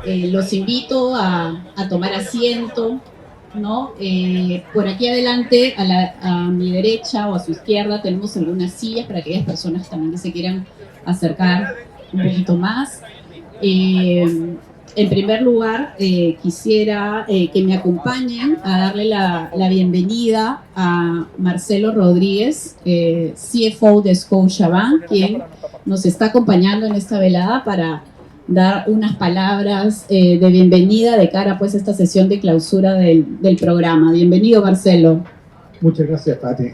Los invito a tomar asiento, ¿no? Por aquí adelante, a mi derecha o a su izquierda, tenemos algunas sillas para aquellas personas también que se quieran acercar un poquito más. En primer lugar, quisiera que me acompañen a darle la bienvenida a Marcelo Rodríguez, CFO de Scotiabank, quien nos está acompañando en esta velada para dar unas palabras de bienvenida de cara pues, a esta sesión de clausura del programa. Bienvenido, Marcelo. Muchas gracias, Pati.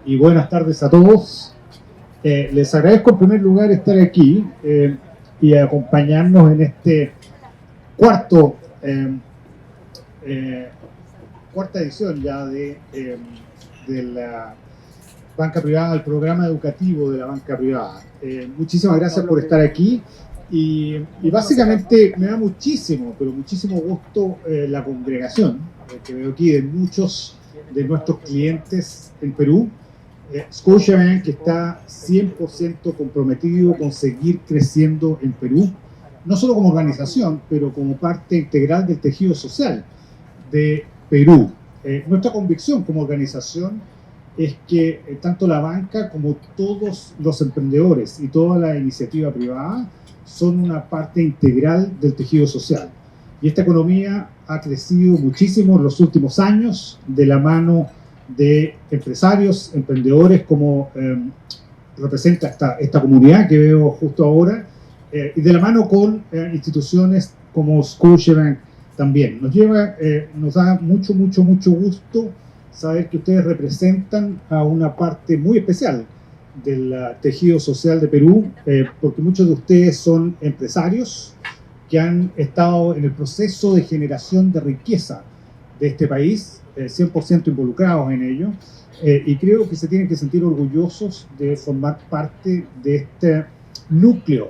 Y buenas tardes a todos. Les agradezco en primer lugar estar aquí y acompañarnos en este cuarta edición ya de la banca privada, el programa educativo de la banca privada. Muchísimas gracias por estar aquí y básicamente me da muchísimo, pero muchísimo gusto la congregación que veo aquí de muchos de nuestros clientes en Perú. Scotiabank está 100% comprometido con seguir creciendo en Perú, no solo como organización, pero como parte integral del tejido social de Perú. Nuestra convicción como organización es que tanto la banca como todos los emprendedores y toda la iniciativa privada son una parte integral del tejido social. Y esta economía ha crecido muchísimo en los últimos años de la mano de empresarios, emprendedores, como representa esta comunidad que veo justo ahora, y de la mano con instituciones como Scotiabank también. Nos da mucho gusto saber que ustedes representan a una parte muy especial del tejido social de Perú, porque muchos de ustedes son empresarios que han estado en el proceso de generación de riqueza de este país, 100% involucrados en ello, y creo que se tienen que sentir orgullosos de formar parte de este núcleo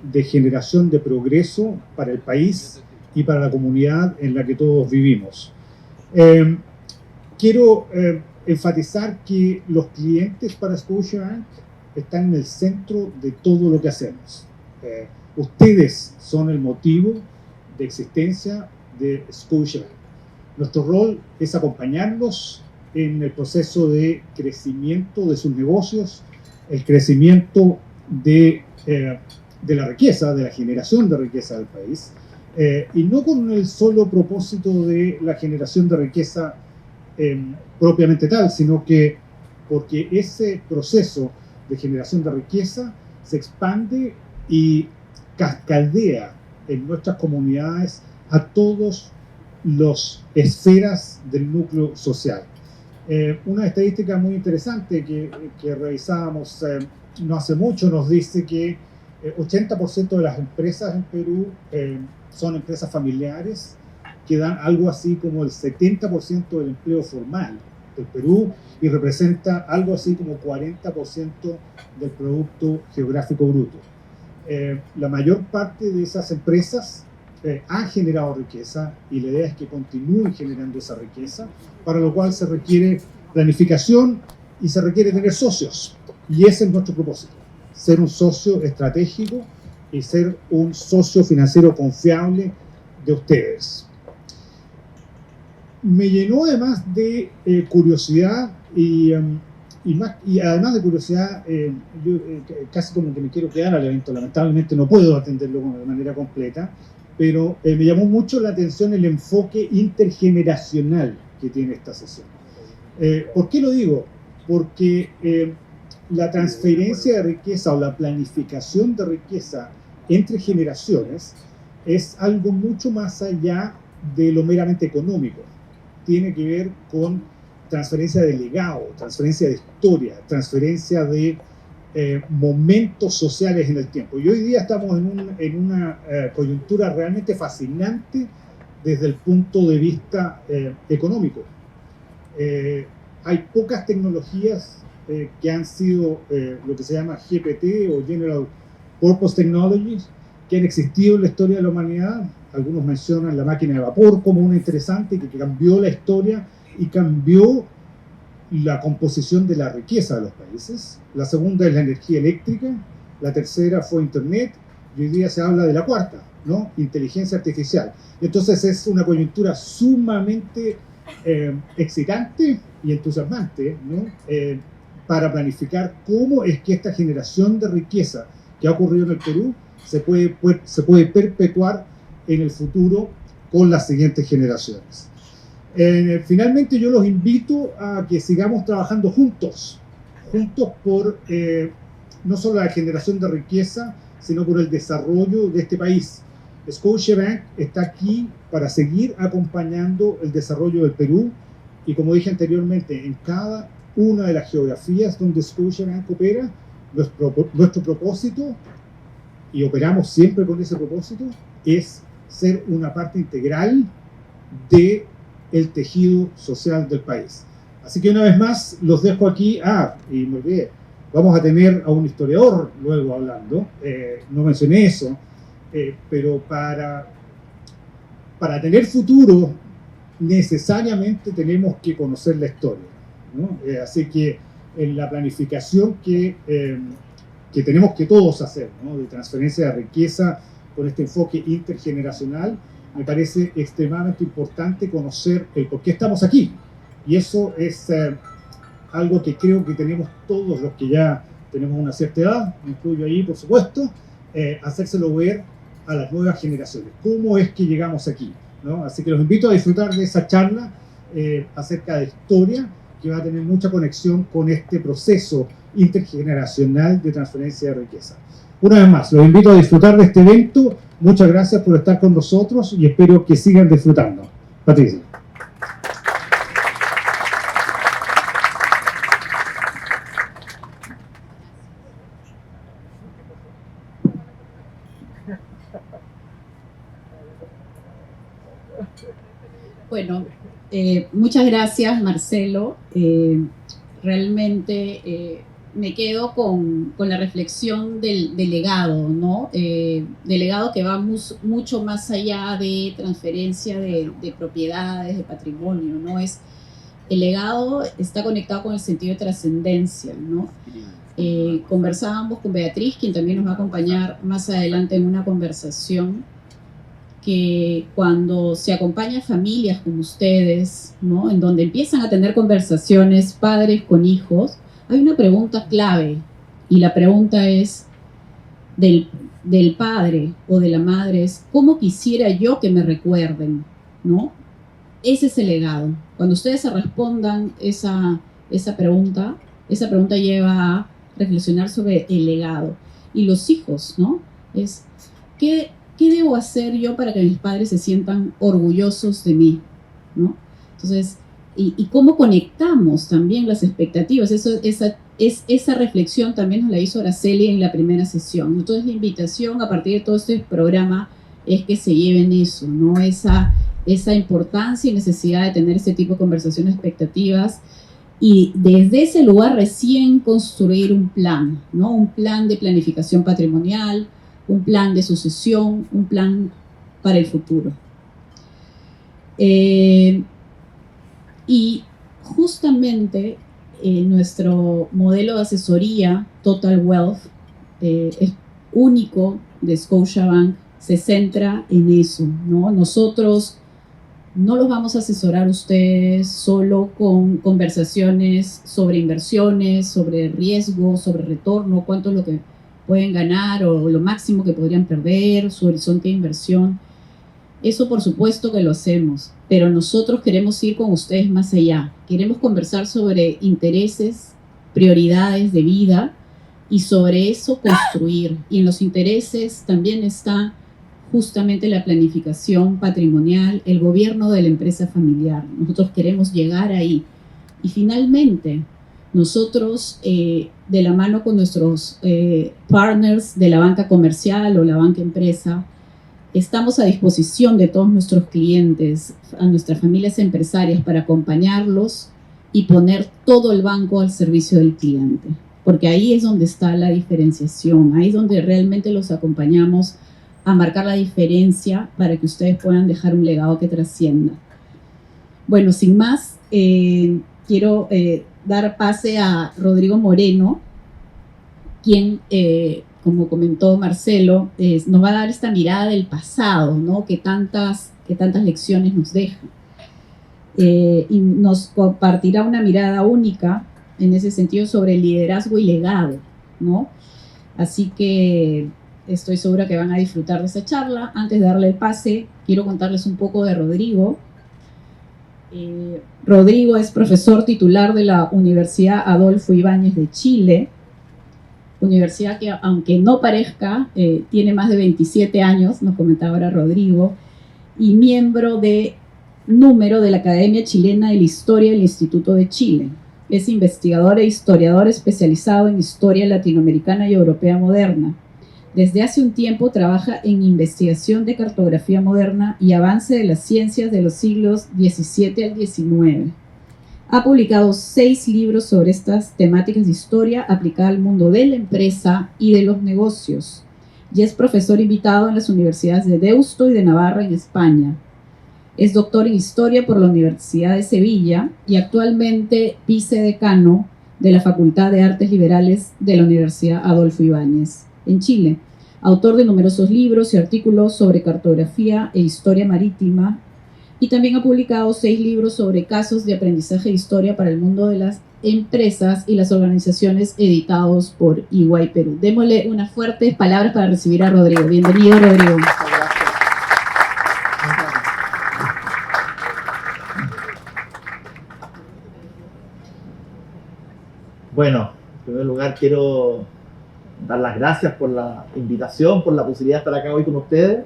de generación de progreso para el país y para la comunidad en la que todos vivimos. Quiero enfatizar que los clientes para Scotiabank están en el centro de todo lo que hacemos. Ustedes son el motivo de existencia de Scotiabank. Nuestro rol es acompañarlos en el proceso de crecimiento de sus negocios, el crecimiento de la riqueza, de la generación de riqueza del país, y no con el solo propósito de la generación de riqueza propiamente tal, sino que porque ese proceso de generación de riqueza se expande y cascadea en nuestras comunidades a todos las esferas del núcleo social. Una estadística muy interesante que revisábamos no hace mucho nos dice que 80% de las empresas en Perú son empresas familiares que dan algo así como el 70% del empleo formal del Perú y representa algo así como 40% del Producto Geográfico Bruto. La mayor parte de esas empresas han generado riqueza y la idea es que continúen generando esa riqueza, para lo cual se requiere planificación y se requiere tener socios. Y ese es nuestro propósito, ser un socio estratégico y ser un socio financiero confiable de ustedes. Me llenó además de curiosidad y además de curiosidad, yo casi como que me quiero quedar al evento, lamentablemente no puedo atenderlo de manera completa, pero me llamó mucho la atención el enfoque intergeneracional que tiene esta sesión. ¿Por qué lo digo? Porque la transferencia de riqueza o la planificación de riqueza entre generaciones es algo mucho más allá de lo meramente económico. Tiene que ver con transferencia de legado, transferencia de historia, transferencia de momentos sociales en el tiempo. Y hoy día estamos en una coyuntura realmente fascinante desde el punto de vista económico. Hay pocas tecnologías que han sido lo que se llama GPT o General Purpose Technologies que han existido en la historia de la humanidad. Algunos mencionan la máquina de vapor como una interesante que cambió la historia y cambió la composición de la riqueza de los países. La segunda es la energía eléctrica, la tercera fue Internet y hoy día se habla de la cuarta, ¿no? Inteligencia artificial. Entonces es una coyuntura sumamente excitante y entusiasmante, ¿no? Para planificar cómo es que esta generación de riqueza que ha ocurrido en el Perú se puede perpetuar en el futuro con las siguientes generaciones. Finalmente yo los invito a que sigamos trabajando juntos por no solo la generación de riqueza, sino por el desarrollo de este país. Scotiabank está aquí para seguir acompañando el desarrollo del Perú y, como dije anteriormente, en cada una de las geografías donde Scotiabank opera, nuestro propósito, y operamos siempre con ese propósito, es ser una parte integral del tejido social del país. Así que una vez más los dejo aquí. Y me olvidé, vamos a tener a un historiador luego hablando, no mencioné eso, pero para tener futuro necesariamente tenemos que conocer la historia, ¿no? Así que en la planificación que tenemos que todos hacer, ¿no? De transferencia de riqueza con este enfoque intergeneracional, me parece extremadamente importante conocer el por qué estamos aquí. Y eso es algo que creo que tenemos todos los que ya tenemos una cierta edad, me incluyo ahí por supuesto, hacérselo ver a las nuevas generaciones. ¿Cómo es que llegamos aquí, ¿no? Así que los invito a disfrutar de esa charla acerca de historia, que va a tener mucha conexión con este proceso intergeneracional de transferencia de riqueza. Una vez más, los invito a disfrutar de este evento. Muchas gracias por estar con nosotros y espero que sigan disfrutando. Patricia. Bueno, muchas gracias, Marcelo. Realmente me quedo con la reflexión del legado, ¿no? Del legado que va mucho más allá de transferencia de propiedades, de patrimonio, ¿no? El legado está conectado con el sentido de trascendencia, ¿no? Conversábamos con Beatriz, quien también nos va a acompañar más adelante en una conversación, que cuando se acompaña a familias como ustedes, ¿no? En donde empiezan a tener conversaciones padres con hijos, hay una pregunta clave, y la pregunta es del padre o de la madre es: ¿cómo quisiera yo que me recuerden? ¿No? Ese es el legado. Cuando ustedes se respondan esa pregunta lleva a reflexionar sobre el legado. Y los hijos, ¿no? Es ¿qué debo hacer yo para que mis padres se sientan orgullosos de mí, ¿no? Entonces, y cómo conectamos también las expectativas. Esa reflexión también nos la hizo Araceli en la primera sesión. Entonces, la invitación a partir de todo este programa es que se lleven eso, ¿no? Esa importancia y necesidad de tener ese tipo de conversaciones, expectativas, y desde ese lugar recién construir un plan, ¿no? Un plan de planificación patrimonial, un plan de sucesión, un plan para el futuro. Y justamente nuestro modelo de asesoría, Total Wealth, es único de Scotiabank, se centra en eso, ¿no? Nosotros no los vamos a asesorar a ustedes solo con conversaciones sobre inversiones, sobre riesgo, sobre retorno, cuánto es lo que pueden ganar o lo máximo que podrían perder, su horizonte de inversión. Eso por supuesto que lo hacemos, pero nosotros queremos ir con ustedes más allá. Queremos conversar sobre intereses, prioridades de vida y sobre eso construir. Y en los intereses también está justamente la planificación patrimonial, el gobierno de la empresa familiar. Nosotros queremos llegar ahí. Y finalmente, nosotros, de la mano con nuestros partners de la banca comercial o la banca empresa, estamos a disposición de todos nuestros clientes, a nuestras familias empresarias, para acompañarlos y poner todo el banco al servicio del cliente. Porque ahí es donde está la diferenciación, ahí es donde realmente los acompañamos a marcar la diferencia para que ustedes puedan dejar un legado que trascienda. Bueno, sin más, quiero dar pase a Rodrigo Moreno, quien como comentó Marcelo, nos va a dar esta mirada del pasado, ¿no? que tantas lecciones nos deja. Y nos compartirá una mirada única en ese sentido sobre el liderazgo y legado, ¿no? Así que estoy segura que van a disfrutar de esa charla. Antes de darle el pase, quiero contarles un poco de Rodrigo. Rodrigo es profesor titular de la Universidad Adolfo Ibáñez de Chile, universidad que, aunque no parezca, tiene más de 27 años, nos comentaba ahora Rodrigo, y miembro de número de la Academia Chilena de la Historia del Instituto de Chile. Es investigador e historiador especializado en historia latinoamericana y europea moderna. Desde hace un tiempo trabaja en investigación de cartografía moderna y avance de las ciencias de los siglos XVII al XIX. Ha publicado 6 libros sobre estas temáticas de historia aplicada al mundo de la empresa y de los negocios, y es profesor invitado en las universidades de Deusto y de Navarra en España. Es doctor en Historia por la Universidad de Sevilla y actualmente vicedecano de la Facultad de Artes Liberales de la Universidad Adolfo Ibáñez, en Chile. Autor de numerosos libros y artículos sobre cartografía e historia marítima, y también ha publicado 6 libros sobre casos de aprendizaje de historia para el mundo de las empresas y las organizaciones, editados por EY Perú. Démosle unas fuertes palabras para recibir a Rodrigo. Bienvenido, Rodrigo. Bueno, en primer lugar quiero dar las gracias por la invitación, por la posibilidad de estar acá hoy con ustedes.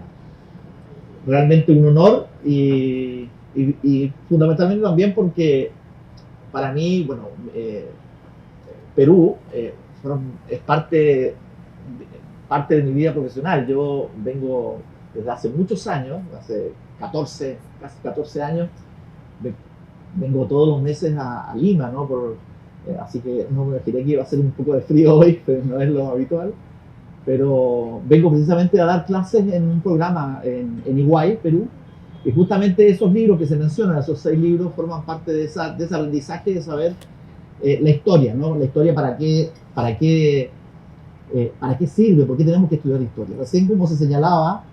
Realmente un honor y fundamentalmente también porque para mí, bueno, Perú es parte de mi vida profesional. Yo vengo desde hace muchos años, hace casi 14 años, vengo todos los meses a Lima, ¿no? Así que no me imaginé que iba a hacer un poco de frío hoy, pero no es lo habitual. Pero vengo precisamente a dar clases en un programa en EY, Perú, y justamente esos libros que se mencionan, esos 6 libros, forman parte de ese aprendizaje de saber la historia, ¿no? La historia para qué sirve, por qué tenemos que estudiar historia. Recién, como se señalaba,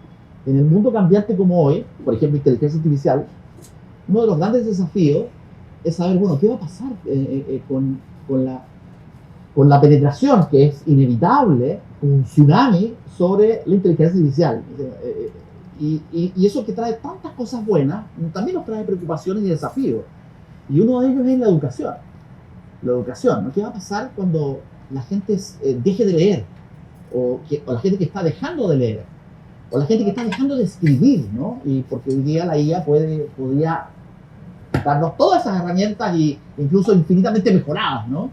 en el mundo cambiante como hoy, por ejemplo, inteligencia artificial, uno de los grandes desafíos es saber, bueno, qué va a pasar con la penetración, que es inevitable, un tsunami sobre la inteligencia artificial. Y eso que trae tantas cosas buenas, también nos trae preocupaciones y desafíos. Y uno de ellos es la educación. La educación, ¿no? ¿Qué va a pasar cuando la gente deje de leer? O la gente que está dejando de leer. O la gente que está dejando de escribir, ¿no? Y porque hoy día la IA podría darnos todas esas herramientas y incluso infinitamente mejoradas, ¿no?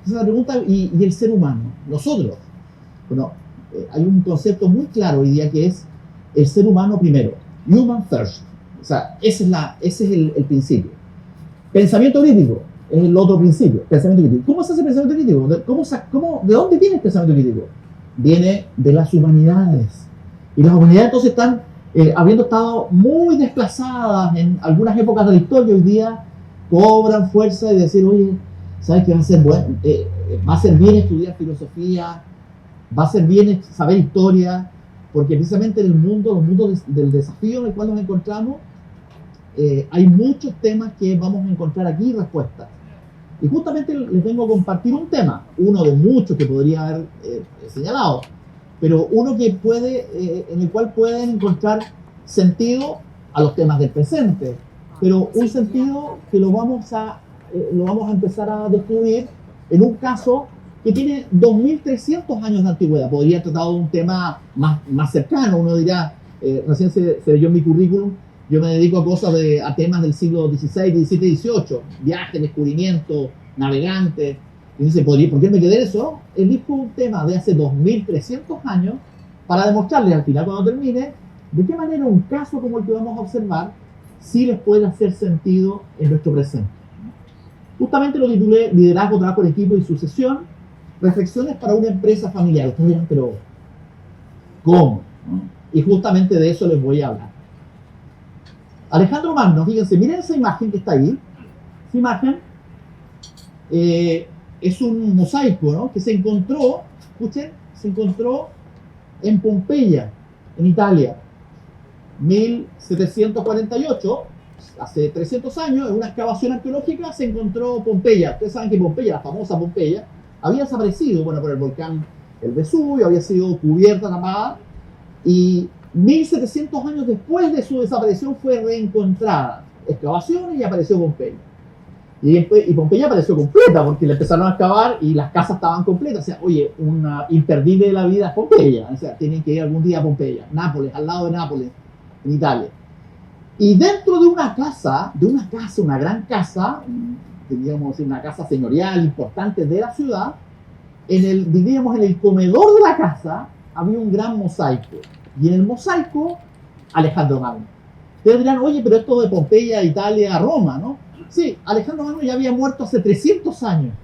Esa es la pregunta. Y el ser humano, nosotros. Bueno, hay un concepto muy claro hoy día que es el ser humano primero, human first. O sea, ese es el principio. Pensamiento crítico es el otro principio, pensamiento crítico. ¿Cómo se hace pensamiento crítico? ¿De dónde viene el pensamiento crítico? Viene de las humanidades. Y las humanidades entonces están, habiendo estado muy desplazadas en algunas épocas de la historia, hoy día cobran fuerza y decir, oye, ¿sabes qué va a ser bueno? Va a ser bien estudiar filosofía, va a ser bien saber historia, porque precisamente en los mundos del desafío en el cual nos encontramos, hay muchos temas que vamos a encontrar aquí respuestas. Y justamente les vengo a compartir un tema, uno de muchos que podría haber señalado, pero uno que en el cual pueden encontrar sentido a los temas del presente, pero un sentido que lo vamos a empezar a descubrir en un caso que tiene 2.300 años de antigüedad. Podría haber tratado de un tema más cercano. Uno dirá, recién se leyó en mi currículum, yo me dedico a temas del siglo XVI, XVII, XVIII, viajes, descubrimiento, navegantes. Y dice, ¿por qué me quedé en eso? Elijo un tema de hace 2.300 años para demostrarles al final, cuando termine, de qué manera un caso como el que vamos a observar sí les puede hacer sentido en nuestro presente. Justamente lo titulé Liderazgo, Trabajo en Equipo y Sucesión, reflexiones para una empresa familiar. Ustedes dirán, pero ¿cómo? Y justamente de eso les voy a hablar. Alejandro Magno, fíjense, miren esa imagen que está ahí. Esa imagen es un mosaico, ¿no? Que se encontró, escuchen, se encontró en Pompeya, en Italia, 1748, hace 300 años, en una excavación arqueológica se encontró Pompeya. Ustedes saben que Pompeya, la famosa Pompeya, había desaparecido, bueno, por el volcán el Vesubio, había sido cubierta, tapada, y 1700 años después de su desaparición fue reencontrada. Excavaciones y apareció Pompeya. Y Pompeya apareció completa porque le empezaron a excavar y las casas estaban completas. O sea, oye, una imperdible de la vida es Pompeya. O sea, tienen que ir algún día a Pompeya. Nápoles, al lado de Nápoles, en Italia. Y dentro de una casa, una gran casa, diríamos decir, una casa señorial importante de la ciudad, diríamos en el comedor de la casa había un gran mosaico. Y en el mosaico, Alejandro Magno. Ustedes dirán, oye, pero esto de Pompeya, Italia, Roma, ¿no? Sí, Alejandro Magno ya había muerto hace 300 años.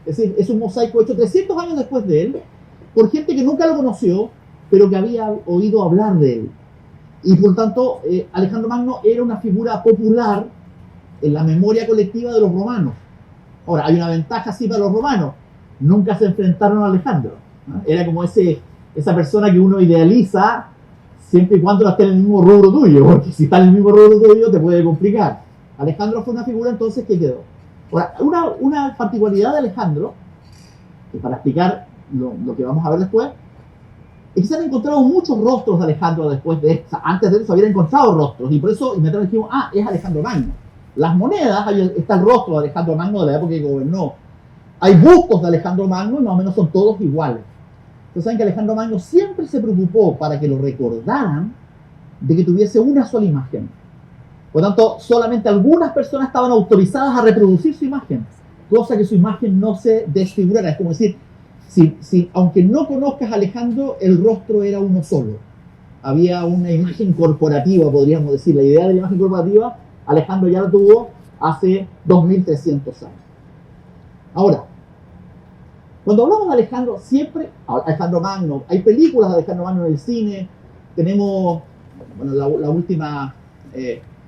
Es decir, es un mosaico hecho 300 años después de él, por gente que nunca lo conoció, pero que había oído hablar de él. Y por tanto, Alejandro Magno era una figura popular en la memoria colectiva de los romanos. Ahora, hay una ventaja sí para los romanos. Nunca se enfrentaron a Alejandro, ¿no? Era como esa persona que uno idealiza siempre y cuando no esté en el mismo rubro tuyo, porque si está en el mismo rubro tuyo te puede complicar. Alejandro fue una figura entonces que quedó. Ahora, una particularidad de Alejandro, que para explicar lo que vamos a ver después, es que se han encontrado muchos rostros de Alejandro después de esto. Antes de eso se habían encontrado rostros, y por eso inmediatamente dijimos, es Alejandro Magno. Las monedas, está el rostro de Alejandro Magno de la época que gobernó. Hay bustos de Alejandro Magno y más o menos son todos iguales. Ustedes saben que Alejandro Magno siempre se preocupó para que lo recordaran de que tuviese una sola imagen. Por lo tanto, solamente algunas personas estaban autorizadas a reproducir su imagen, cosa que su imagen no se desfigurara. Es como decir, aunque no conozcas a Alejandro, el rostro era uno solo. Había una imagen corporativa, podríamos decir. La idea de la imagen corporativa, Alejandro ya la tuvo hace 2300 años. Ahora, cuando hablamos de Alejandro, siempre, Alejandro Magno, hay películas de Alejandro Magno en el cine, tenemos, bueno, la última,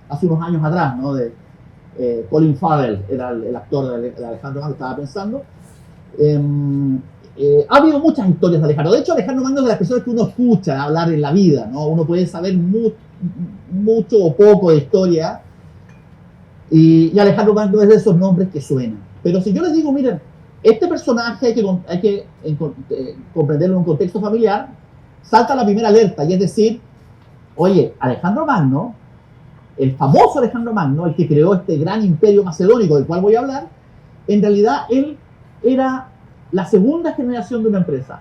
hace unos años atrás, ¿no? De Colin Farrell, era el actor de Alejandro Magno, estaba pensando. Ha habido muchas historias de Alejandro. De hecho, Alejandro Magno es de las personas que uno escucha hablar en la vida, ¿no? Uno puede saber mucho o poco de historia, y Alejandro Magno es de esos nombres que suenan. Pero si yo les digo, miren, este personaje hay que comprenderlo en un contexto familiar, salta la primera alerta, y es decir, oye, Alejandro Magno, el famoso Alejandro Magno, el que creó este gran imperio macedónico del cual voy a hablar, en realidad él era la segunda generación de una empresa.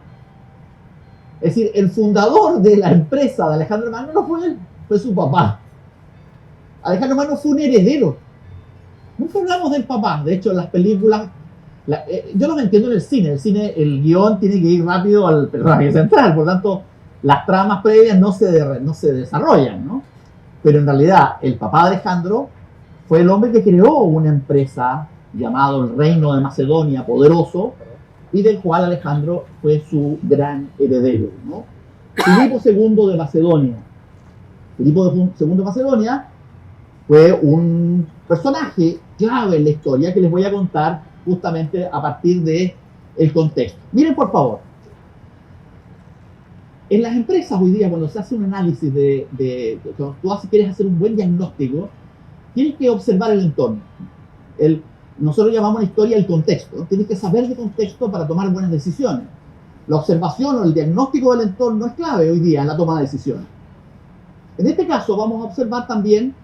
Es decir, el fundador de la empresa de Alejandro Magno no fue él, fue su papá. Alejandro Magno fue un heredero. Nunca hablamos del papá. De hecho, en las películas, yo no me entiendo en el cine. El cine, el guión tiene que ir rápido al personaje central. Por lo tanto, las tramas previas no se desarrollan, ¿no? Pero en realidad, el papá de Alejandro fue el hombre que creó una empresa llamado el Reino de Macedonia, poderoso, y del cual Alejandro fue su gran heredero, ¿no? Filipo II de Macedonia. Filipo II de Macedonia fue un personaje clave en la historia que les voy a contar justamente a partir del contexto. Miren, por favor. En las empresas hoy día, cuando se hace un análisis cuando tú quieres hacer un buen diagnóstico, tienes que observar el entorno. Nosotros llamamos la historia el contexto, ¿no? Tienes que saber de contexto para tomar buenas decisiones. La observación o el diagnóstico del entorno es clave hoy día en la toma de decisiones. En este caso vamos a observar también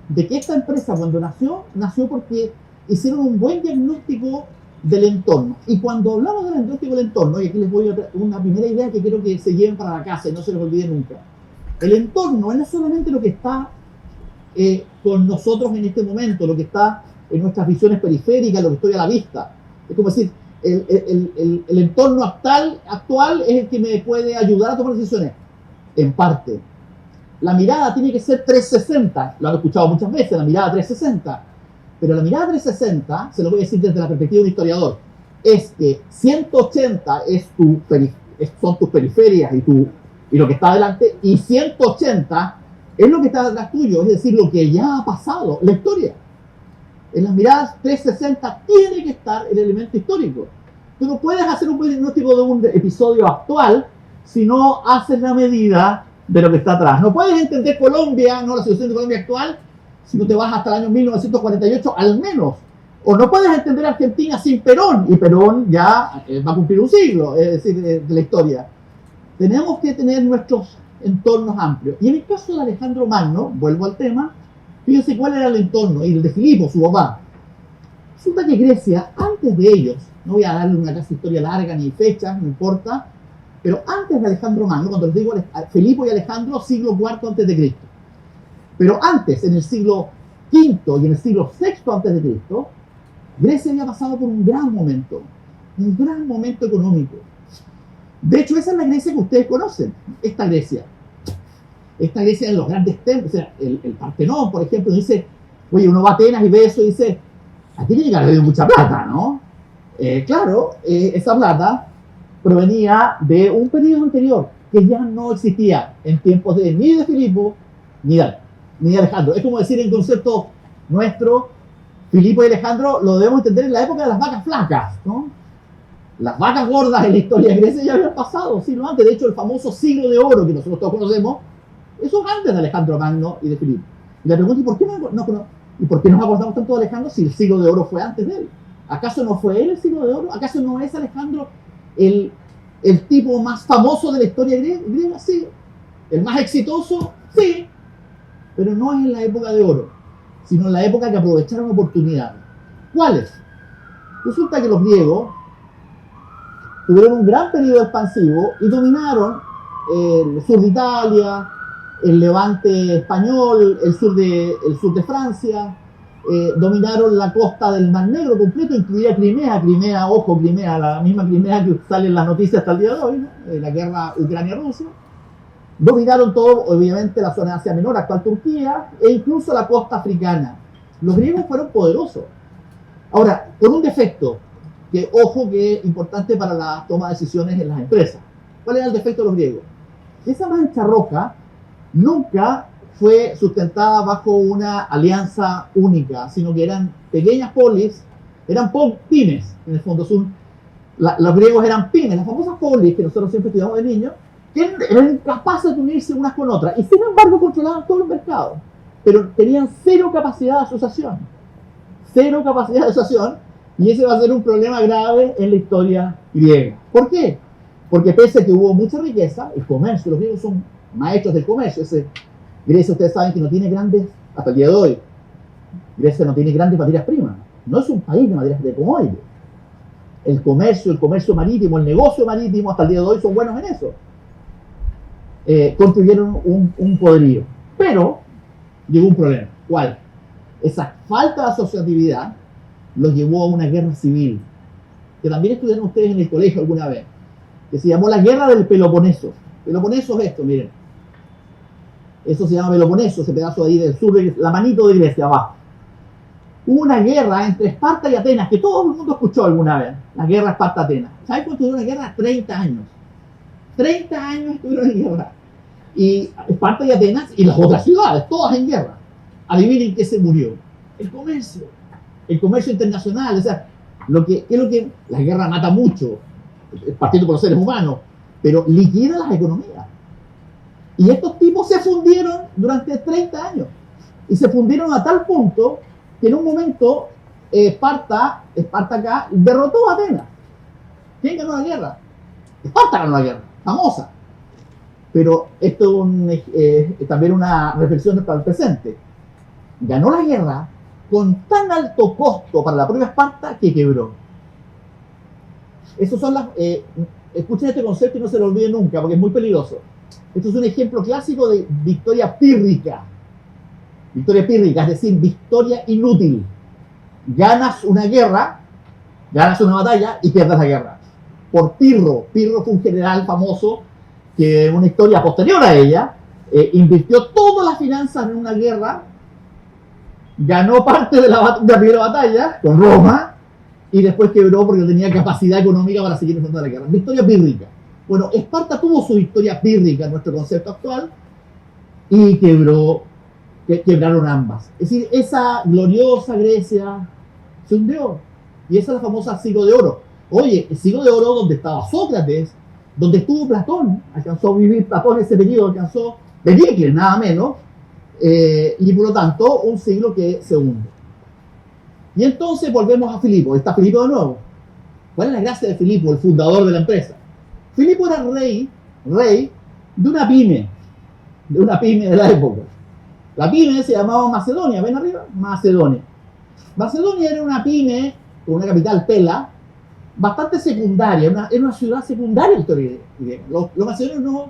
de que esta empresa cuando nació porque hicieron un buen diagnóstico del entorno. Y cuando hablamos del diagnóstico del entorno, y aquí les voy a dar una primera idea que quiero que se lleven para la casa y no se les olvide nunca. El entorno no es solamente lo que está con nosotros en este momento, lo que está en nuestras visiones periféricas, lo que estoy a la vista. Es como decir, el entorno actual es el que me puede ayudar a tomar decisiones. En parte. La mirada tiene que ser 360. Lo han escuchado muchas veces, la mirada 360. Pero la mirada 360, se lo voy a decir desde la perspectiva de un historiador, es que 180 son tus periferias y lo que está adelante, y 180 es lo que está detrás tuyo, es decir, lo que ya ha pasado, la historia. En las miradas 360 tiene que estar el elemento histórico. Tú no puedes hacer un diagnóstico de un episodio actual sino haces la medida de lo que está atrás. No puedes entender Colombia, no la situación de Colombia actual, si no te vas hasta el año 1948 al menos. O no puedes entender Argentina sin Perón, y Perón ya va a cumplir un siglo, es decir, de la historia. Tenemos que tener nuestros entornos amplios. Y en el caso de Alejandro Magno, vuelvo al tema, fíjense cuál era el entorno, y el de Filipo, su papá. Resulta que Grecia, antes de ellos, no voy a darle una clase de historia larga ni fechas, no importa, pero antes de Alejandro Magno, cuando les digo Filipo y Alejandro, siglo IV antes de Cristo. Pero antes, en el siglo V y en el siglo VI antes de Cristo, Grecia había pasado por un gran momento económico. De hecho, esa es la Grecia que ustedes conocen, esta Grecia de los grandes templos, o sea, el Partenón, por ejemplo, dice, oye, uno va a Atenas y ve eso y dice, aquí tiene que haber mucha plata, ¿no? Claro, esa plata provenía de un periodo anterior que ya no existía en tiempos ni de Filipo ni de Alejandro. Es como decir en concepto nuestro, Filipo y Alejandro lo debemos entender en la época de las vacas flacas, ¿no? Las vacas gordas en la historia de Grecia ya habían pasado siglo antes. De hecho, el famoso siglo de oro que nosotros todos conocemos, eso es antes de Alejandro Magno y de Filipo. Y la pregunta, ¿y por qué nos acordamos tanto de Alejandro si el siglo de oro fue antes de él? ¿Acaso no fue él el siglo de oro? ¿Acaso no es Alejandro el tipo más famoso de la historia griega? Sí. ¿El más exitoso? Sí. Pero no es en la época de oro, sino en la época que aprovecharon oportunidades. ¿Cuáles? Resulta que los griegos tuvieron un gran periodo expansivo y dominaron el sur de Italia, el levante español, el sur de Francia, dominaron la costa del Mar Negro completo, incluida Crimea, la misma Crimea que sale en las noticias hasta el día de hoy, ¿no? La guerra Ucrania-Rusia. Dominaron todo, obviamente, la zona de Asia Menor, actual Turquía, e incluso la costa africana. Los griegos fueron poderosos. Ahora, con un defecto, que ojo que es importante para la toma de decisiones en las empresas. ¿Cuál era el defecto de los griegos? Esa mancha roja nunca fue sustentada bajo una alianza única, sino que eran pequeñas polis, eran pymes, en el fondo. Los griegos eran pymes, las famosas polis que nosotros siempre estudiamos de niños, que eran incapaces de unirse unas con otras, y sin embargo controlaban todo el mercado, pero tenían cero capacidad de asociación, y ese va a ser un problema grave en la historia griega. ¿Por qué? Porque pese a que hubo mucha riqueza, el comercio, los griegos son maestros del comercio. Grecia, ustedes saben que no tiene grandes, hasta el día de hoy, Grecia no tiene grandes materias primas, no es un país de materias de commodities. El comercio marítimo, el negocio marítimo, hasta el día de hoy son buenos en eso. Construyeron un poderío. Pero llegó un problema. ¿Cuál? Esa falta de asociatividad los llevó a una guerra civil, que también estudiaron ustedes en el colegio alguna vez, que se llamó la Guerra del Peloponeso. Peloponeso es esto, miren. Eso se llama Peloponeso, ese pedazo ahí del sur, la manito de Grecia abajo. Hubo una guerra entre Esparta y Atenas, que todo el mundo escuchó alguna vez, la guerra Esparta-Atenas. ¿Saben cuánto duró la guerra? 30 años. 30 años estuvieron en guerra. Y Esparta y Atenas y las otras ciudades, todas en guerra. Adivinen qué se murió. El comercio internacional. O sea, ¿qué es lo que la guerra mata mucho, partiendo por los seres humanos, pero liquida las economías? Y estos tipos se fundieron durante 30 años. Y se fundieron a tal punto que en un momento Esparta acá derrotó a Atenas. ¿Quién ganó la guerra? Esparta ganó la guerra, famosa. Pero esto es también una reflexión para el presente. Ganó la guerra con tan alto costo para la propia Esparta que quebró. Esos son escuchen este concepto y no se lo olviden nunca porque es muy peligroso. Esto es un ejemplo clásico de victoria pírrica. Victoria pírrica, es decir, victoria inútil. Ganas una guerra, ganas una batalla y pierdes la guerra. Por Pirro. Pirro fue un general famoso que en una historia posterior a ella invirtió todas las finanzas en una guerra, ganó parte de la primera batalla con Roma y después quebró porque no tenía capacidad económica para seguir enfrentando la guerra. Victoria pírrica. Bueno, Esparta tuvo su victoria pírrica en nuestro concepto actual y quebraron ambas. Es decir, esa gloriosa Grecia se hundió. Y esa es la famosa siglo de oro. Oye, el siglo de oro donde estaba Sócrates, donde estuvo Platón, alcanzó a vivir Platón ese periodo, alcanzó Pericles, nada menos, y por lo tanto un siglo que se hunde. Y entonces volvemos a Filipo. Está Filipo de nuevo. ¿Cuál es la gracia de Filipo, el fundador de la empresa? Filipo era rey de una pyme de la época. La pyme se llamaba Macedonia, ven arriba, Macedonia. Macedonia era una pyme con una capital, Pela, bastante secundaria, era una ciudad secundaria en la historia griega. Los macedonios no, o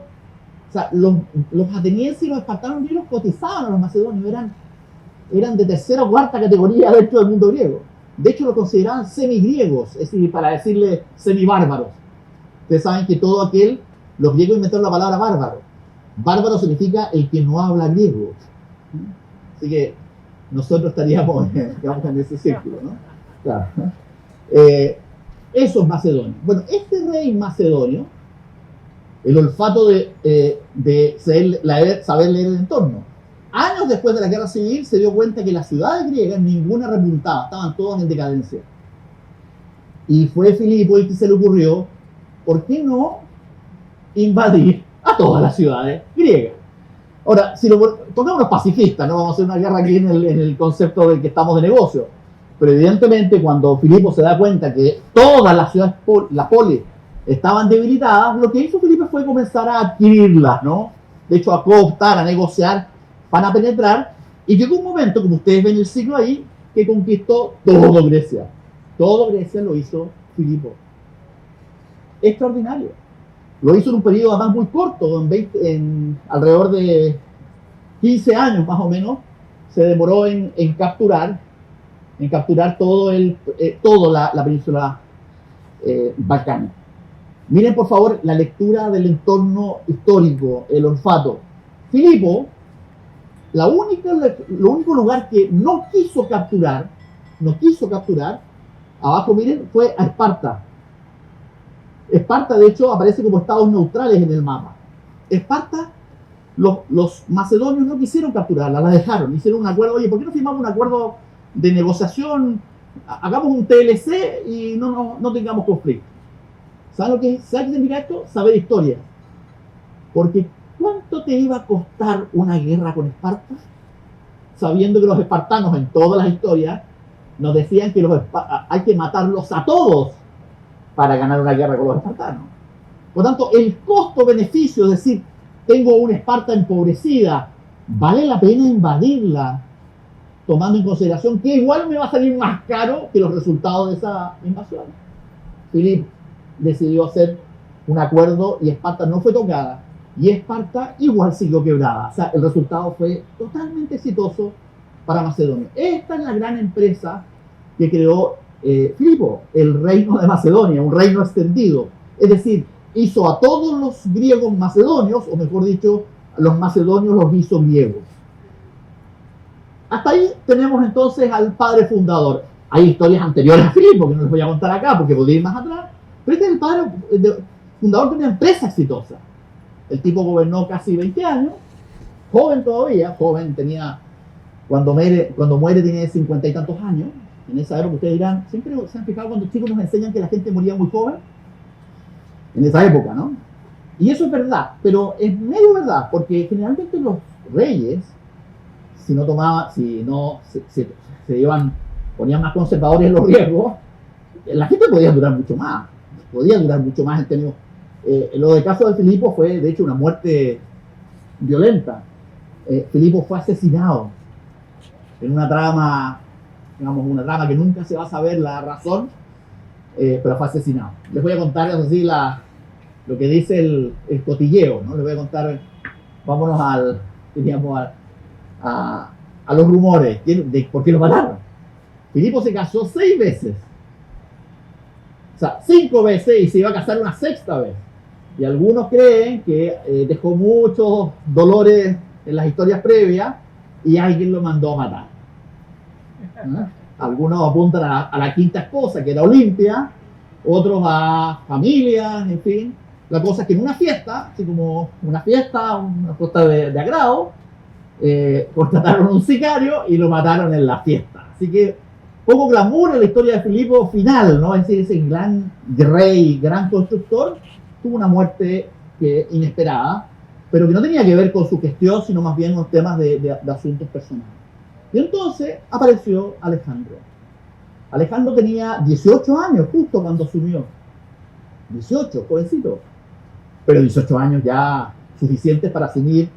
sea, los atenienses y los espartanos ni los cotizaban a los macedonios, eran de tercera o cuarta categoría dentro del mundo griego. De hecho, lo consideraban semigriegos, es decir, para decirle semibárbaros. Ustedes saben que los griegos inventaron la palabra bárbaro. Bárbaro significa el que no habla griego. Así que nosotros estaríamos digamos, en ese círculo, ¿no? Claro. Esos macedonios. Bueno, este rey macedonio, el olfato de saber leer el entorno. Años después de la guerra civil se dio cuenta que las ciudades griegas ninguna repuntaba, estaban todas en decadencia. Y fue Filipo el que se le ocurrió, ¿por qué no invadir a todas las ciudades griegas? Ahora, si tocamos los pacifistas, no vamos a hacer una guerra aquí en el concepto de que estamos de negocio, pero evidentemente cuando Filipo se da cuenta que todas las ciudades, las polis, estaban debilitadas, lo que hizo Filipo fue comenzar a adquirirlas, ¿no? De hecho, a cooptar, a negociar, para penetrar, y llegó un momento, como ustedes ven el siglo ahí, que conquistó todo Grecia. Todo Grecia lo hizo Filipo. Extraordinario. Lo hizo en un periodo además muy corto, alrededor de 15 años más o menos, se demoró en capturar toda la península balcánica. Miren por favor la lectura del entorno histórico, el olfato. Filipo, lo único lugar que no quiso capturar, abajo miren, fue a Esparta. Esparta, de hecho, aparece como estados neutrales en el mapa. Esparta, los macedonios no quisieron capturarla, la dejaron, hicieron un acuerdo. Oye, ¿por qué no firmamos un acuerdo de negociación? Hagamos un TLC y no tengamos conflicto. ¿Saben qué significa esto? Saber historia. Porque ¿cuánto te iba a costar una guerra con Esparta? Sabiendo que los espartanos en todas las historias nos decían que hay que matarlos a todos para ganar una guerra con los espartanos. Por tanto, el costo-beneficio, es decir, tengo una Esparta empobrecida, ¿vale la pena invadirla? Tomando en consideración que igual me va a salir más caro que los resultados de esa invasión. Filipo decidió hacer un acuerdo y Esparta no fue tocada. Y Esparta igual siguió quebrada. O sea, el resultado fue totalmente exitoso para Macedonia. Esta es la gran empresa que creó Filipo, el reino de Macedonia, un reino extendido. Es decir, hizo a todos los griegos macedonios, o mejor dicho, los macedonios los hizo griegos. Hasta ahí tenemos entonces al padre fundador. Hay historias anteriores a Filipo que no les voy a contar acá porque podría ir más atrás. Pero este es el padre fundador de una empresa exitosa. El tipo gobernó casi 20 años, joven todavía, cuando muere tiene 50 y tantos años. En esa época ustedes dirán, siempre se han fijado cuando chicos nos enseñan que la gente moría muy joven. En esa época, ¿no? Y eso es verdad, pero es medio verdad, porque generalmente los reyes, si no ponían más conservadores en los riesgos, la gente podía durar mucho más en términos. Lo del caso de Filipo fue, de hecho, una muerte violenta. Filipo fue asesinado en una trama que nunca se va a saber la razón, pero fue asesinado. Les voy a contar así lo que dice el cotilleo, ¿no? Les voy a contar, vámonos a los rumores de por qué lo mataron. Filipo se casó 6 veces. O sea, 5 veces y se iba a casar una 6ª vez. Y algunos creen que dejó muchos dolores en las historias previas y alguien lo mandó a matar. Algunos apuntan a la 5ª esposa, que era Olimpia, otros a familias, en fin. La cosa es que en una fiesta, así como una fiesta de agrado, contrataron a un sicario y lo mataron en la fiesta. Así que poco glamour en la historia de Filipo final, ¿no? Es decir, ese gran rey, gran constructor, tuvo una muerte inesperada, pero que no tenía que ver con su gestión, sino más bien unos temas de asuntos personales. Y entonces apareció Alejandro. Alejandro tenía 18 años justo cuando asumió. 18, jovencito. Pero 18 años ya suficientes para asumir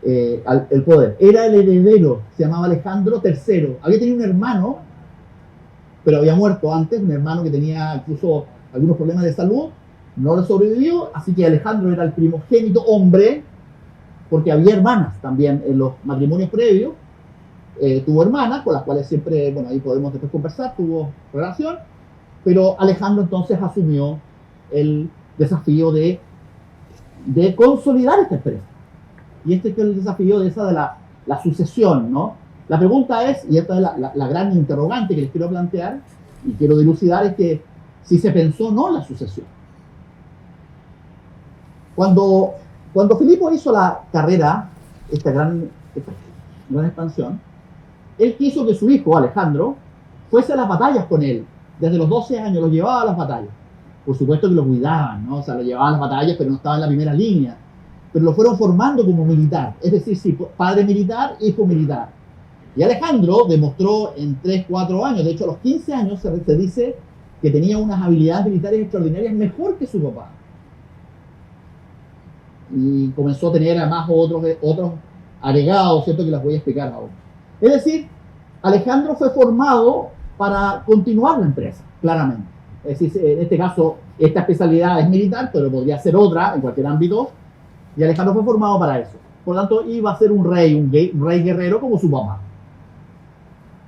el poder. Era el heredero, se llamaba Alejandro III. Había tenido un hermano, pero había muerto antes, un hermano que tenía incluso algunos problemas de salud, no le sobrevivió, así que Alejandro era el primogénito hombre, porque había hermanas también en los matrimonios previos. Tuvo hermanas, con las cuales siempre, bueno, ahí podemos después conversar, tuvo relación, pero Alejandro entonces asumió el desafío de consolidar esta empresa. Y este es el desafío de la sucesión, ¿no? La pregunta es, y esta es la gran interrogante que les quiero plantear y quiero dilucidar, es que si se pensó o no en la sucesión. Cuando Filipo hizo la carrera, esta gran expansión, él quiso que su hijo, Alejandro, fuese a las batallas con él. Desde los 12 años lo llevaba a las batallas. Por supuesto que lo cuidaban, ¿no? O sea, lo llevaban a las batallas, pero no estaba en la primera línea. Pero lo fueron formando como militar. Es decir, sí, padre militar, hijo militar. Y Alejandro demostró en 3, 4 años, de hecho a los 15 años se dice que tenía unas habilidades militares extraordinarias mejor que su papá. Y comenzó a tener además otros agregados, ¿cierto? Que las voy a explicar ahora. Es decir, Alejandro fue formado para continuar la empresa, claramente. Es decir, en este caso, esta especialidad es militar, pero podría ser otra en cualquier ámbito. Y Alejandro fue formado para eso. Por lo tanto, iba a ser un rey guerrero como su papá.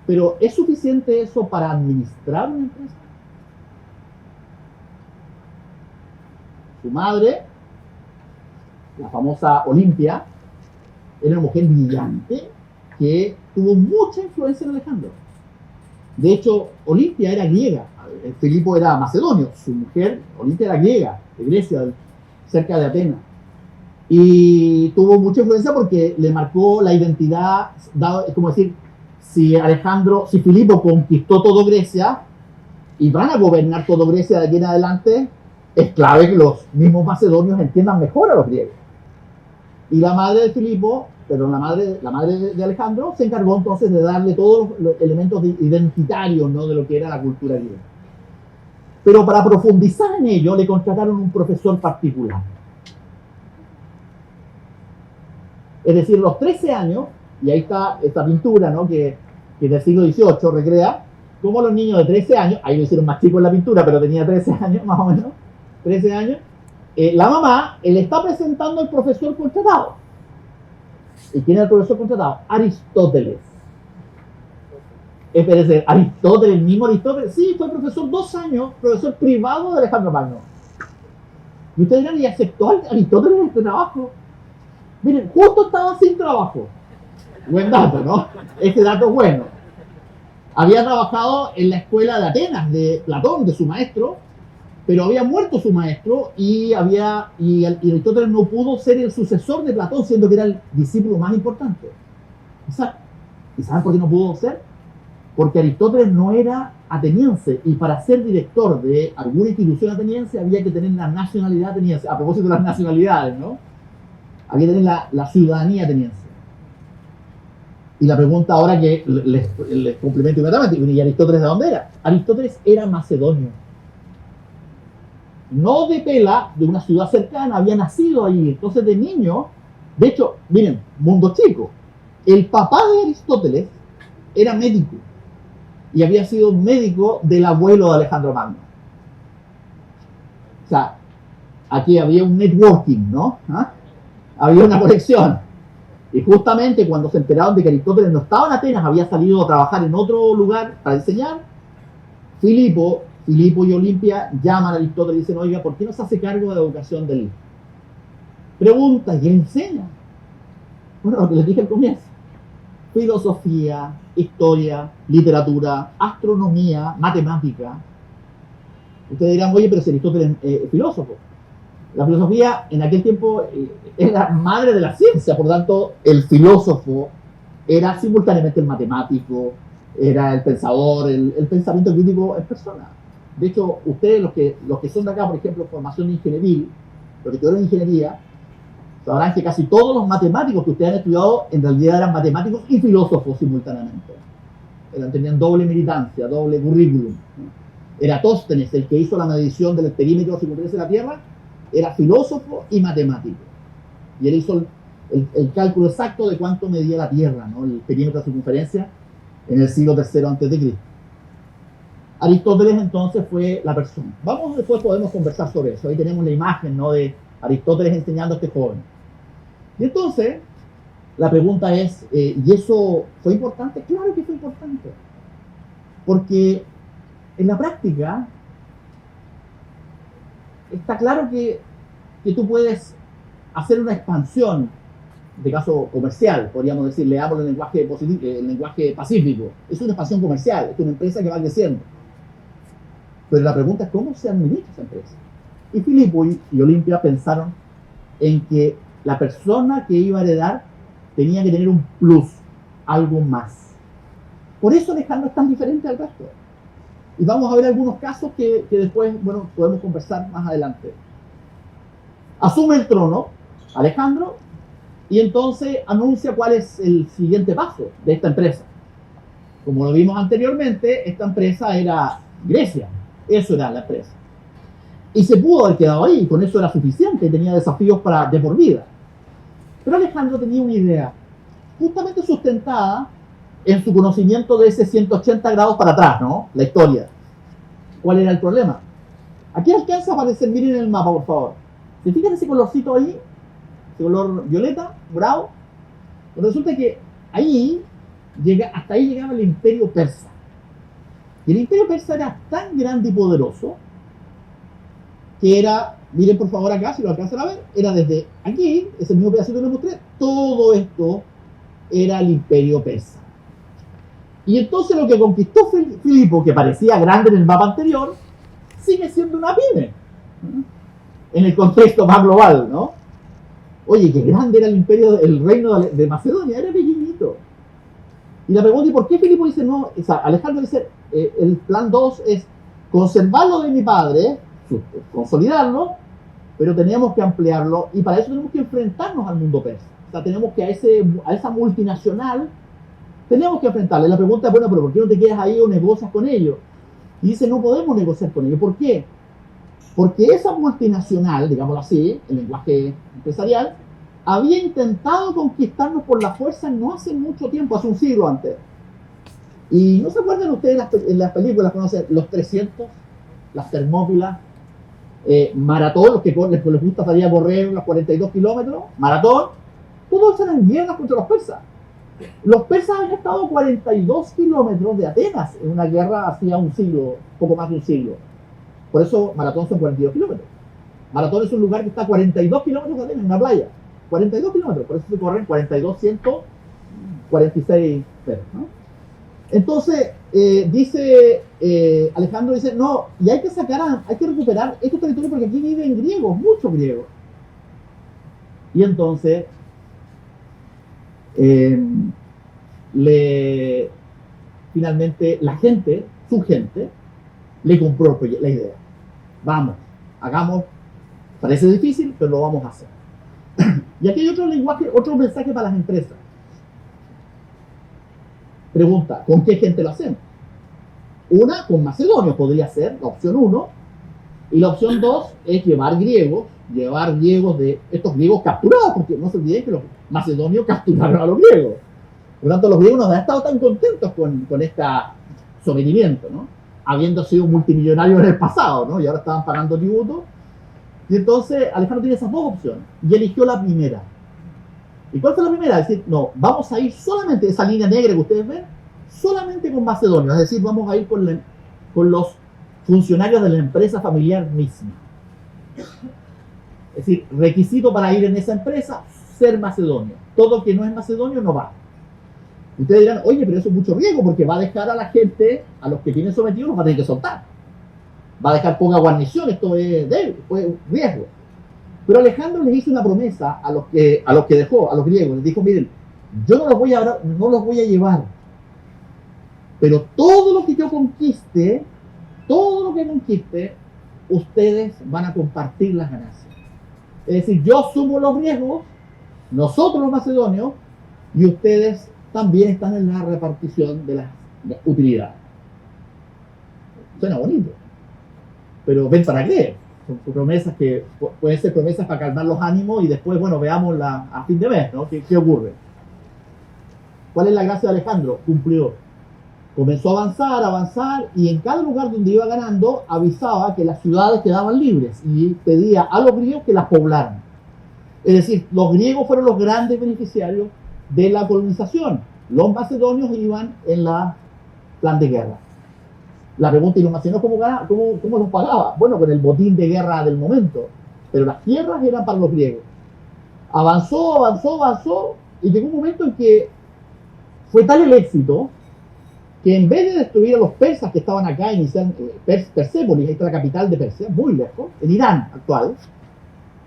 Pero ¿es suficiente eso para administrar una empresa? Su madre, la famosa Olimpia, era una mujer brillante que tuvo mucha influencia en Alejandro. De hecho, Olimpia era griega, Filipo era macedonio, su mujer, Olimpia, era griega, de Grecia, cerca de Atenas. Y tuvo mucha influencia porque le marcó la identidad, es como decir, si Filipo conquistó todo Grecia y van a gobernar todo Grecia de aquí en adelante, es clave que los mismos macedonios entiendan mejor a los griegos. Y la madre de Filipo, perdón, la madre de Alejandro, se encargó entonces de darle todos los elementos identitarios, ¿no?, de lo que era la cultura griega. Pero para profundizar en ello, le contrataron un profesor particular. Es decir, los 13 años, y ahí está esta pintura, ¿no?, que del siglo XVIII recrea cómo los niños de 13 años, ahí lo hicieron más chico en la pintura, pero tenía 13 años más o menos, 13 años, la mamá le está presentando al profesor contratado. ¿Y quién es el profesor contratado? Aristóteles. Espérense, Aristóteles, el mismo Aristóteles, sí, fue profesor 2 años, profesor privado de Alejandro Magno. Y ustedes dirán, ¿y aceptó Aristóteles este trabajo? Miren, justo estaba sin trabajo. Buen dato, ¿no? Este dato es bueno. Había trabajado en la escuela de Atenas, de Platón, de su maestro, pero había muerto su maestro y Aristóteles no pudo ser el sucesor de Platón, siendo que era el discípulo más importante. ¿Y saben por qué no pudo ser? Porque Aristóteles no era ateniense, y para ser director de alguna institución ateniense había que tener la nacionalidad ateniense. A propósito de las nacionalidades, ¿no? Había que tener la ciudadanía ateniense. Y la pregunta ahora que les complemento inmediatamente, ¿y Aristóteles de dónde era? Aristóteles era macedonio. No de Pela, de una ciudad cercana, había nacido ahí. Entonces de niño, de hecho, miren, mundo chico, el papá de Aristóteles era médico y había sido médico del abuelo de Alejandro Magno. O sea, aquí había un networking, ¿no? ¿Ah? Había una conexión. Y justamente cuando se enteraron de que Aristóteles no estaba en Atenas, había salido a trabajar en otro lugar para enseñar, Filipo y Olimpia llaman a Aristóteles y dicen, oiga, ¿por qué no se hace cargo de la educación del hijo? Pregunta, ¿y él enseña? Bueno, lo que les dije al comienzo. Filosofía, historia, literatura, astronomía, matemática. Ustedes dirán, oye, pero si Aristóteles es filósofo. La filosofía en aquel tiempo era madre de la ciencia, por lo tanto, el filósofo era simultáneamente el matemático, era el pensador, el pensamiento crítico en persona. De hecho, ustedes, los que son de acá, por ejemplo, formación ingenieril, los que estudiaron ingeniería, sabrán que casi todos los matemáticos que ustedes han estudiado en realidad eran matemáticos y filósofos simultáneamente. Tenían doble militancia, doble currículum. Eratóstenes, el que hizo la medición del perímetro circunferencia de la Tierra, era filósofo y matemático. Y él hizo el cálculo exacto de cuánto medía la Tierra, ¿no? El perímetro de circunferencia en el siglo III a.C. Aristóteles entonces fue la persona. Vamos, después podemos conversar sobre eso. Ahí tenemos la imagen, ¿no?, de Aristóteles enseñando a este joven. Y entonces, la pregunta es, ¿y eso fue importante? Claro que fue importante. Porque en la práctica está claro que tú puedes hacer una expansión, de caso comercial, podríamos decir, leamos el lenguaje pacífico. Es una expansión comercial, es una empresa que va creciendo. Pero la pregunta es cómo se administra esa empresa. Y Filipo y Olimpia pensaron en que la persona que iba a heredar tenía que tener un plus, algo más. Por eso Alejandro es tan diferente al resto. Y vamos a ver algunos casos que después, bueno, podemos conversar más adelante. Asume el trono Alejandro y entonces anuncia cuál es el siguiente paso de esta empresa. Como lo vimos anteriormente, esta empresa era Grecia. Eso era la empresa. Y se pudo haber quedado ahí, con eso era suficiente, tenía desafíos de por vida. Pero Alejandro tenía una idea, justamente sustentada en su conocimiento de ese 180 grados para atrás, ¿no? La historia. ¿Cuál era el problema? Aquí alcanza a aparecer, miren el mapa, por favor. ¿Se fijan ese colorcito ahí? Ese color violeta, morado. Pues resulta que hasta ahí llegaba el imperio persa. Y el imperio persa era tan grande y poderoso que era, miren por favor acá, si lo alcanzan a ver, era desde aquí, ese mismo pedacito que les mostré, todo esto era el imperio persa. Y entonces lo que conquistó Filipo, que parecía grande en el mapa anterior, sigue siendo una pyme, en el contexto más global, ¿no? Oye, qué grande era el reino de Macedonia, era pequeñito. Y la pregunta, ¿y por qué Filipo dice no? O sea, Alejandro dice, el plan 2 es conservarlo de mi padre, consolidarlo, pero teníamos que ampliarlo y para eso tenemos que enfrentarnos al mundo persa. O sea, tenemos que a esa multinacional, tenemos que enfrentarla. Y la pregunta es, bueno, pero ¿por qué no te quedas ahí o negocias con ellos? Y dice, no podemos negociar con ellos. ¿Por qué? Porque esa multinacional, digámoslo así, el lenguaje empresarial, había intentado conquistarnos por la fuerza no hace mucho tiempo, hace un siglo antes. Y no se acuerdan ustedes en las películas, conocen los 300, las Termópilas, Maratón, los que les gusta salir a correr los 42 kilómetros, Maratón, todos eran guerras contra los persas. Los persas habían estado 42 kilómetros de Atenas en una guerra hacía un siglo, poco más de un siglo. Por eso Maratón son 42 kilómetros. Maratón es un lugar que está a 42 kilómetros de Atenas, en una playa. 42 kilómetros, por eso se corren 42, 146 metros, ¿no? Entonces, Alejandro dice, no, y hay que recuperar estos territorios porque aquí viven griegos, muchos griegos. Y entonces, finalmente su gente, le compró la idea. Vamos, hagamos, parece difícil, pero lo vamos a hacer. Y aquí hay otro mensaje para las empresas. Pregunta, ¿con qué gente lo hacemos? Una, con macedonios podría ser, la opción 1. Y la opción 2 es llevar griegos de estos griegos capturados, porque no se olviden que los macedonios capturaron a los griegos. Por lo tanto, los griegos no han estado tan contentos con este sometimiento, ¿no? Habiendo sido multimillonarios en el pasado, ¿no? Y ahora estaban pagando tributo. Y entonces Alejandro tiene esas dos opciones y eligió la primera. ¿Y cuál fue la primera? Es decir, no, vamos a ir solamente, esa línea negra que ustedes ven, solamente con macedonios, es decir, vamos a ir con los funcionarios de la empresa familiar misma. Es decir, requisito para ir en esa empresa, ser macedonio. Todo que no es macedonio no va. Ustedes dirán, oye, pero eso es mucho riesgo porque va a dejar a la gente, a los que tienen sometidos, los va a tener que soltar. Va a dejar poca guarnición, esto es riesgo. Pero Alejandro les hizo una promesa a los que dejó, a los griegos. Les dijo, miren, yo no los voy a llevar, pero todo lo que conquiste, ustedes van a compartir las ganancias. Es decir, yo sumo los griegos, nosotros los macedonios, y ustedes también están en la repartición de las utilidades. Suena bonito, pero ven para qué. Son promesas que pueden ser promesas para calmar los ánimos y después, bueno, veamos a fin de mes, ¿no? ¿Qué ocurre? ¿Cuál es la gracia de Alejandro? Cumplió. Comenzó a avanzar, y en cada lugar donde iba ganando avisaba que las ciudades quedaban libres y pedía a los griegos que las poblaran. Es decir, los griegos fueron los grandes beneficiarios de la colonización. Los macedonios iban en la plan de guerra. La pregunta, ¿y los macedonios cómo los pagaba? Bueno, con el botín de guerra del momento. Pero las tierras eran para los griegos. Avanzó, y llegó un momento en que fue tal el éxito que en vez de destruir a los persas que estaban acá, inician Persépolis, ahí está la capital de Persia, muy lejos, en Irán actual,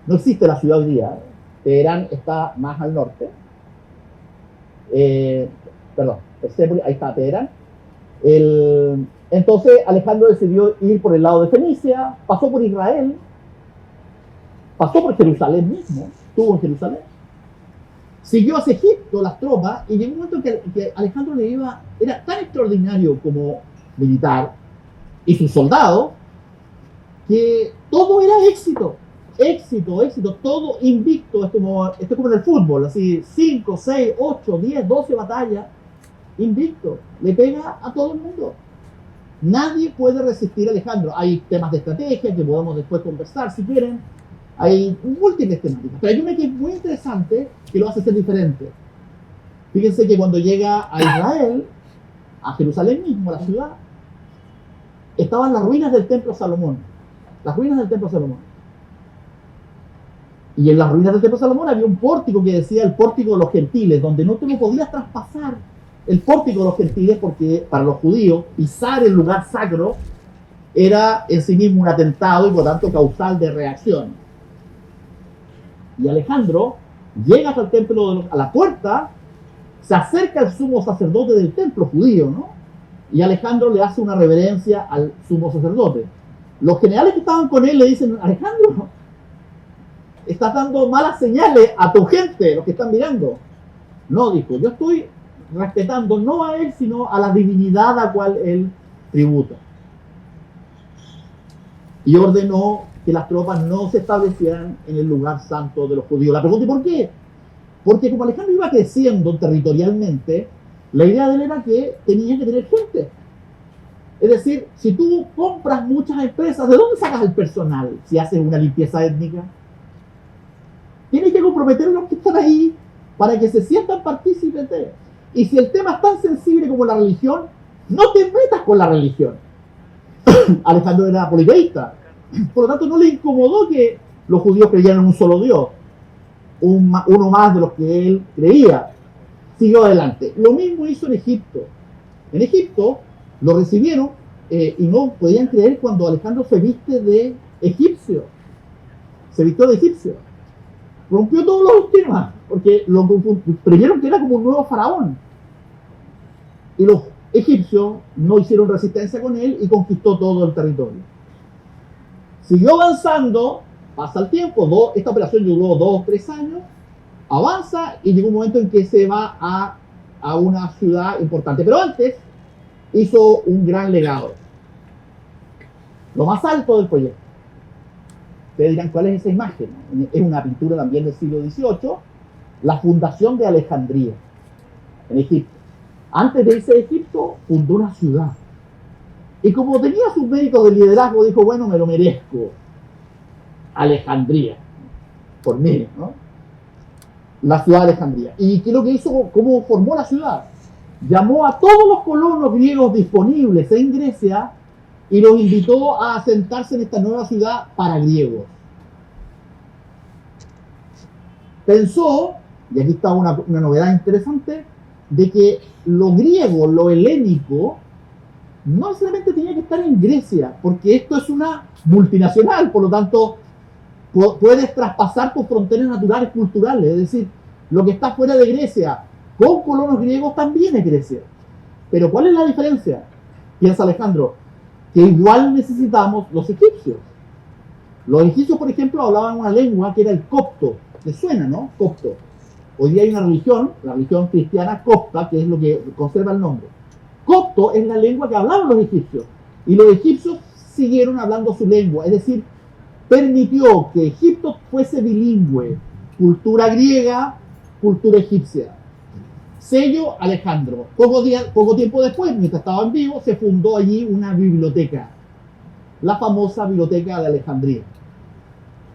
no existe la ciudad hoy día, Teherán está más al norte, Persépolis, ahí está Teherán. Entonces Alejandro decidió ir por el lado de Fenicia, pasó por Israel, pasó por Jerusalén mismo, estuvo en Jerusalén, siguió hacia Egipto las tropas, y llegó un momento en que Alejandro era tan extraordinario como militar y sus soldados, que todo era éxito, todo invicto. Esto es como en el fútbol, así 5, 6, 8, 10, 12 batallas, invicto, le pega a todo el mundo. Nadie puede resistir a Alejandro. Hay temas de estrategia que podemos después conversar si quieren. Hay múltiples temáticas, pero hay una que es muy interesante que lo hace ser diferente. Fíjense que cuando llega a Israel, a Jerusalén mismo, a la ciudad, estaban las ruinas del templo Salomón. Las ruinas del templo Salomón. Y en las ruinas del templo Salomón había un pórtico que decía el pórtico de los gentiles, donde no te lo podías traspasar. El pórtico de los gentiles, porque para los judíos pisar el lugar sacro era en sí mismo un atentado y por tanto causal de reacción. Y Alejandro llega hasta el templo, a la puerta, se acerca al sumo sacerdote del templo judío, ¿no? Y Alejandro le hace una reverencia al sumo sacerdote. Los generales que estaban con él le dicen: Alejandro, estás dando malas señales a tu gente, los que están mirando. No, dijo, yo estoy respetando no a él, sino a la divinidad a cual él tributa. Y ordenó que las tropas no se establecieran en el lugar santo de los judíos. La pregunta, ¿y por qué? Porque como Alejandro iba creciendo territorialmente, la idea de él era que tenía que tener gente. Es decir, si tú compras muchas empresas, ¿de dónde sacas el personal si haces una limpieza étnica? Tienes que comprometer a los que están ahí para que se sientan partícipes de él. Y si el tema es tan sensible como la religión, no te metas con la religión. Alejandro era politeísta. Por lo tanto, no le incomodó que los judíos creyeran en un solo Dios, uno más de los que él creía. Siguió adelante. Lo mismo hizo en Egipto. En Egipto lo recibieron y no podían creer cuando Alejandro se viste de egipcio. Se vistió de egipcio. Rompió todos los esquemas, porque creyeron que era como un nuevo faraón. Y los egipcios no hicieron resistencia con él y conquistó todo el territorio. Siguió avanzando, pasa el tiempo, esta operación duró 2 o 3 años, avanza y llegó un momento en que se va a una ciudad importante. Pero antes hizo un gran legado. Lo más alto del proyecto. Ustedes dirán, ¿cuál es esa imagen? Es una pintura también del siglo XVIII, la fundación de Alejandría, en Egipto. Antes de irse a Egipto, fundó una ciudad. Y como tenía sus méritos de liderazgo, dijo, bueno, me lo merezco. Alejandría, por mí, ¿no? La ciudad de Alejandría. ¿Y qué es lo que hizo? ¿Cómo formó la ciudad? Llamó a todos los colonos griegos disponibles en Grecia y los invitó a asentarse en esta nueva ciudad para griegos. Pensó, y aquí está una novedad interesante, de que lo griego, lo helénico, no necesariamente tenía que estar en Grecia, porque esto es una multinacional, por lo tanto, puedes traspasar tus fronteras naturales culturales, es decir, lo que está fuera de Grecia, con colonos griegos también es Grecia. Pero ¿cuál es la diferencia? Piensa Alejandro, que igual necesitamos los egipcios. Los egipcios, por ejemplo, hablaban una lengua que era el copto. ¿Les suena, no? Copto. Hoy día hay una religión, la religión cristiana copta, que es lo que conserva el nombre. Copto es la lengua que hablaban los egipcios. Y los egipcios siguieron hablando su lengua. Es decir, permitió que Egipto fuese bilingüe. Cultura griega, cultura egipcia. Sello Alejandro. Poco tiempo después, mientras estaban vivos, se fundó allí una biblioteca. La famosa Biblioteca de Alejandría.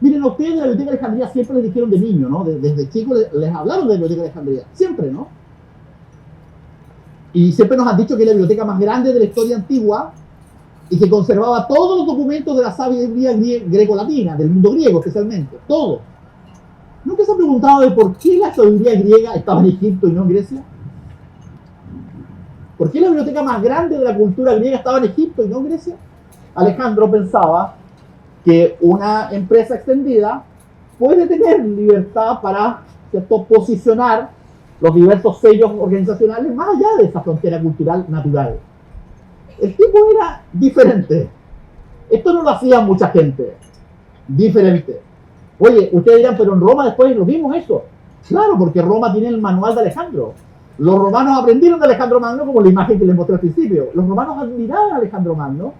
Miren, a ustedes de la Biblioteca de Alejandría siempre les dijeron de niño, ¿no? Desde chicos les hablaron de la Biblioteca de Alejandría. Siempre, ¿no? Y siempre nos han dicho que es la biblioteca más grande de la historia antigua y que conservaba todos los documentos de la sabiduría greco-latina, del mundo griego especialmente, todo. ¿Nunca se han preguntado de por qué la sabiduría griega estaba en Egipto y no en Grecia? ¿Por qué la biblioteca más grande de la cultura griega estaba en Egipto y no en Grecia? Alejandro pensaba que una empresa extendida puede tener libertad para, ¿cierto?, posicionar los diversos sellos organizacionales más allá de esa frontera cultural natural. El tipo era diferente. Esto no lo hacía mucha gente. Diferente. Oye, ustedes dirán, pero en Roma después lo vimos eso. Claro, porque Roma tiene el manual de Alejandro. Los romanos aprendieron de Alejandro Magno, como la imagen que les mostré al principio. Los romanos admiraban a Alejandro Magno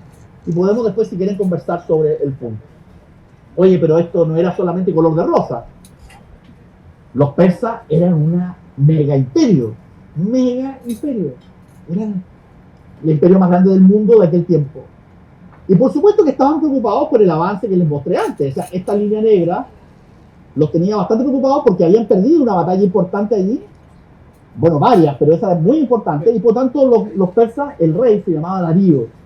y podemos después, si quieren, conversar sobre el punto. Oye, pero esto no era solamente color de rosa. Los persas eran una mega imperio. Mega imperio. Eran el imperio más grande del mundo de aquel tiempo. Y por supuesto que estaban preocupados por el avance que les mostré antes. O sea, esta línea negra los tenía bastante preocupados porque habían perdido una batalla importante allí. Bueno, varias, pero esa es muy importante. Y por tanto los persas, el rey se llamaba Darío.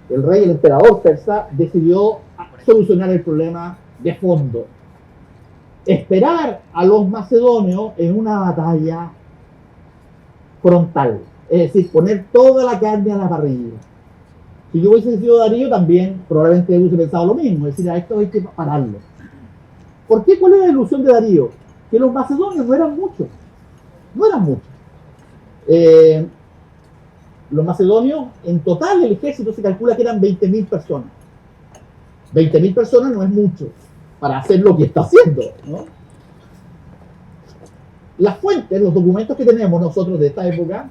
El rey, el emperador persa, decidió solucionar el problema de fondo. Esperar a los macedonios en una batalla frontal. Es decir, poner toda la carne a la parrilla. Si yo hubiese sido Darío, también probablemente hubiese pensado lo mismo. Es decir, a esto hay que pararlo. ¿Por qué? ¿Cuál era la ilusión de Darío? Que los macedonios no eran muchos. No eran muchos. Los macedonios, en total el ejército se calcula que eran 20.000 personas. 20.000 personas no es mucho para hacer lo que está haciendo, ¿no? Las fuentes, los documentos que tenemos nosotros de esta época,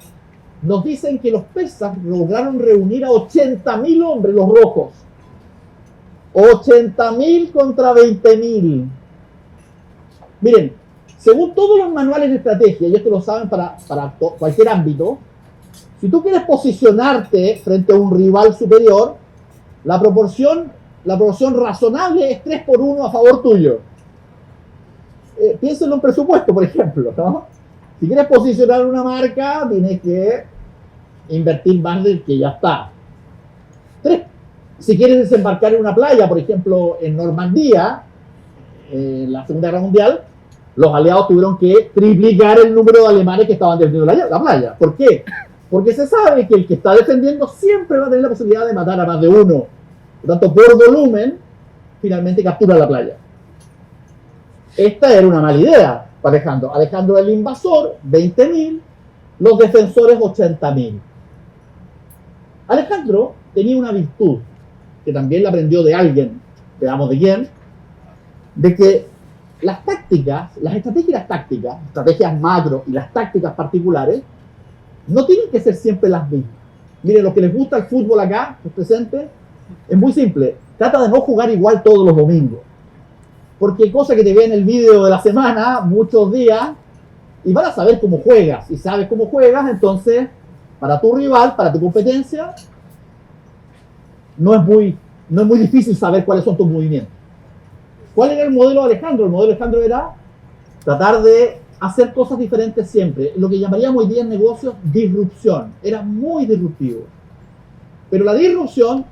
nos dicen que los persas lograron reunir a 80.000 hombres, los rojos. 80.000 contra 20.000. Miren, según todos los manuales de estrategia, y esto lo saben para cualquier ámbito, si tú quieres posicionarte frente a un rival superior, la proporción razonable es 3-1 a favor tuyo. Piensa en un presupuesto, por ejemplo, ¿no? Si quieres posicionar una marca, tienes que invertir más del que ya está. 3. Si quieres desembarcar en una playa, por ejemplo, en Normandía, en la Segunda Guerra Mundial, los aliados tuvieron que triplicar el número de alemanes que estaban defendiendo la playa. ¿Por qué? Porque se sabe que el que está defendiendo siempre va a tener la posibilidad de matar a más de uno. Por tanto, por volumen, finalmente captura la playa. Esta era una mala idea para Alejandro. Alejandro el invasor, 20.000, los defensores, 80.000. Alejandro tenía una virtud, que también la aprendió de alguien, veamos de quién, de que las tácticas, las estrategias y las tácticas, estrategias macro y las tácticas particulares, no tienen que ser siempre las mismas. Miren, los que les gusta el fútbol acá, los presentes, es muy simple. Trata de no jugar igual todos los domingos. Porque cosa que te ve en el vídeo de la semana, muchos días, y van a saber cómo juegas. Y sabes cómo juegas, entonces, para tu rival, para tu competencia, no es muy difícil saber cuáles son tus movimientos. ¿Cuál era el modelo de Alejandro? El modelo de Alejandro era tratar de hacer cosas diferentes siempre. Lo que llamaríamos hoy día en negocios disrupción. Era muy disruptivo. Pero la disrupción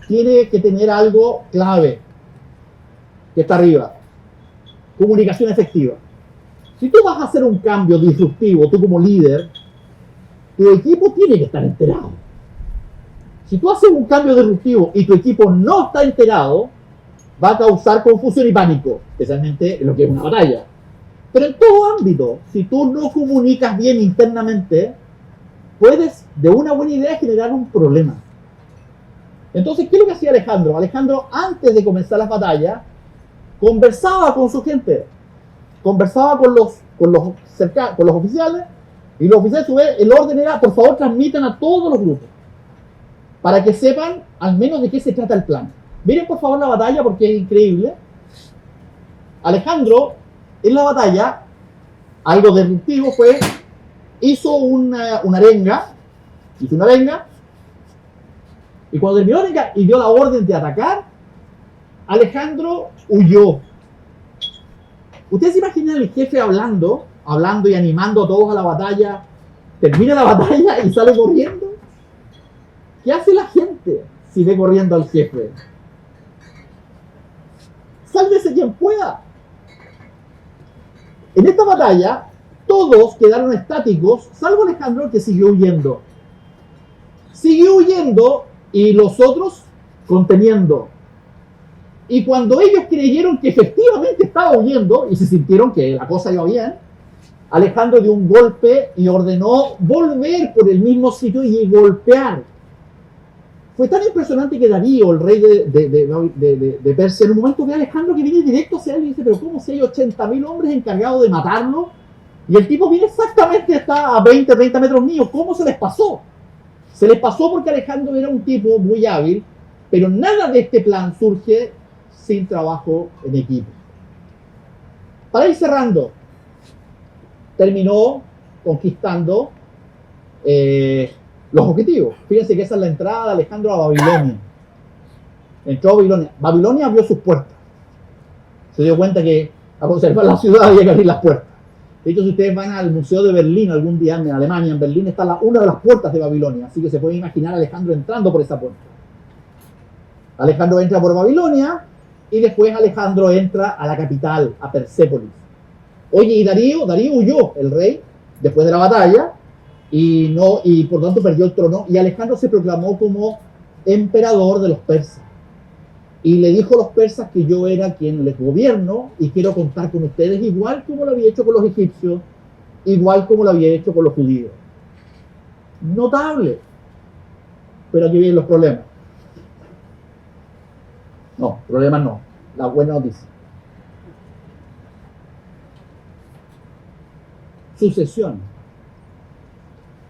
tiene que tener algo clave, que está arriba. Comunicación efectiva. Si tú vas a hacer un cambio disruptivo, tú como líder, tu equipo tiene que estar enterado. Si tú haces un cambio disruptivo y tu equipo no está enterado, va a causar confusión y pánico, especialmente en lo que es una batalla. Pero en todo ámbito, si tú no comunicas bien internamente, puedes de una buena idea generar un problema. Entonces, ¿qué es lo que hacía Alejandro? Alejandro, antes de comenzar las batallas, conversaba con su gente, conversaba con los oficiales, y los oficiales, a su vez, el orden era, por favor, transmitan a todos los grupos, para que sepan al menos de qué se trata el plan. Miren, por favor, la batalla, porque es increíble. Alejandro, en la batalla, algo disruptivo fue, hizo una arenga, y cuando terminó la arenga y dio la orden de atacar, Alejandro huyó. ¿Ustedes se imaginan el jefe hablando y animando a todos a la batalla? Termina la batalla y sale corriendo. ¿Qué hace la gente si ve corriendo al jefe? Sálvese quien pueda. En esta batalla, todos quedaron estáticos, salvo Alejandro, que siguió huyendo. Siguió huyendo y los otros conteniendo. Y cuando ellos creyeron que efectivamente estaba huyendo y se sintieron que la cosa iba bien, Alejandro dio un golpe y ordenó volver por el mismo sitio y golpear. Fue tan impresionante que Darío, el rey de Persia, en un momento ve a Alejandro que viene directo hacia él y dice, pero ¿cómo si hay 80.000 hombres encargados de matarlo? Y el tipo viene exactamente, está a 20, 30 metros míos. ¿Cómo se les pasó? Se les pasó porque Alejandro era un tipo muy hábil, pero nada de este plan surge sin trabajo en equipo. Para ir cerrando, terminó conquistando los objetivos. Fíjense que esa es la entrada de Alejandro a Babilonia. Entró a Babilonia. Babilonia abrió sus puertas. Se dio cuenta que a conservar la ciudad había que abrir las puertas. De hecho, si ustedes van al Museo de Berlín algún día en Alemania, en Berlín está una de las puertas de Babilonia. Así que se puede imaginar a Alejandro entrando por esa puerta. Alejandro entra por Babilonia y después Alejandro entra a la capital, a Persépolis. Oye, y Darío huyó, el rey, después de la batalla, y por tanto perdió el trono, y Alejandro se proclamó como emperador de los persas. Y le dijo a los persas que yo era quien les gobierno y quiero contar con ustedes igual como lo había hecho con los egipcios, igual como lo había hecho con los judíos. Notable. Pero aquí vienen los problemas. No, problemas no. La buena noticia. Sucesión.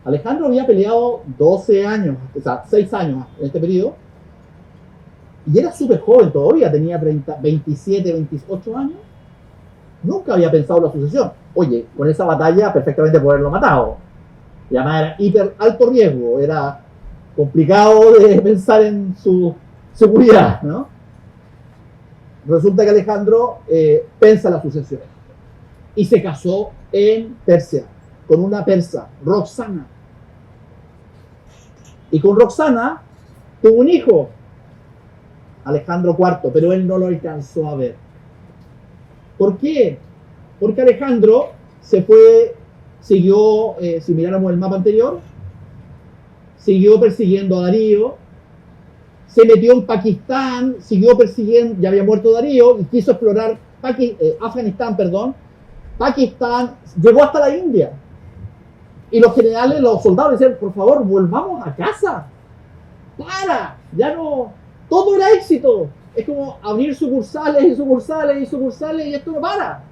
Alejandro había peleado 12 años, o sea, 6 años en este periodo, y era súper joven todavía, tenía 27, 28 años. Nunca había pensado en la sucesión. Oye, con esa batalla perfectamente puede haberlo matado. Y además era hiper alto riesgo, era complicado de pensar en su seguridad, ¿no? Resulta que Alejandro pensa la sucesión y se casó en Persia con una persa, Roxana. Y con Roxana tuvo un hijo, Alejandro IV, pero él no lo alcanzó a ver. ¿Por qué? Porque Alejandro siguió, si miráramos el mapa anterior, siguió persiguiendo a Darío, se metió en Pakistán, siguió persiguiendo, ya había muerto Darío, y quiso explorar Afganistán, Pakistán, llegó hasta la India. Y los generales, los soldados decían, por favor, volvamos a casa. Ya no, todo era éxito. Es como abrir sucursales y sucursales y sucursales y esto no para.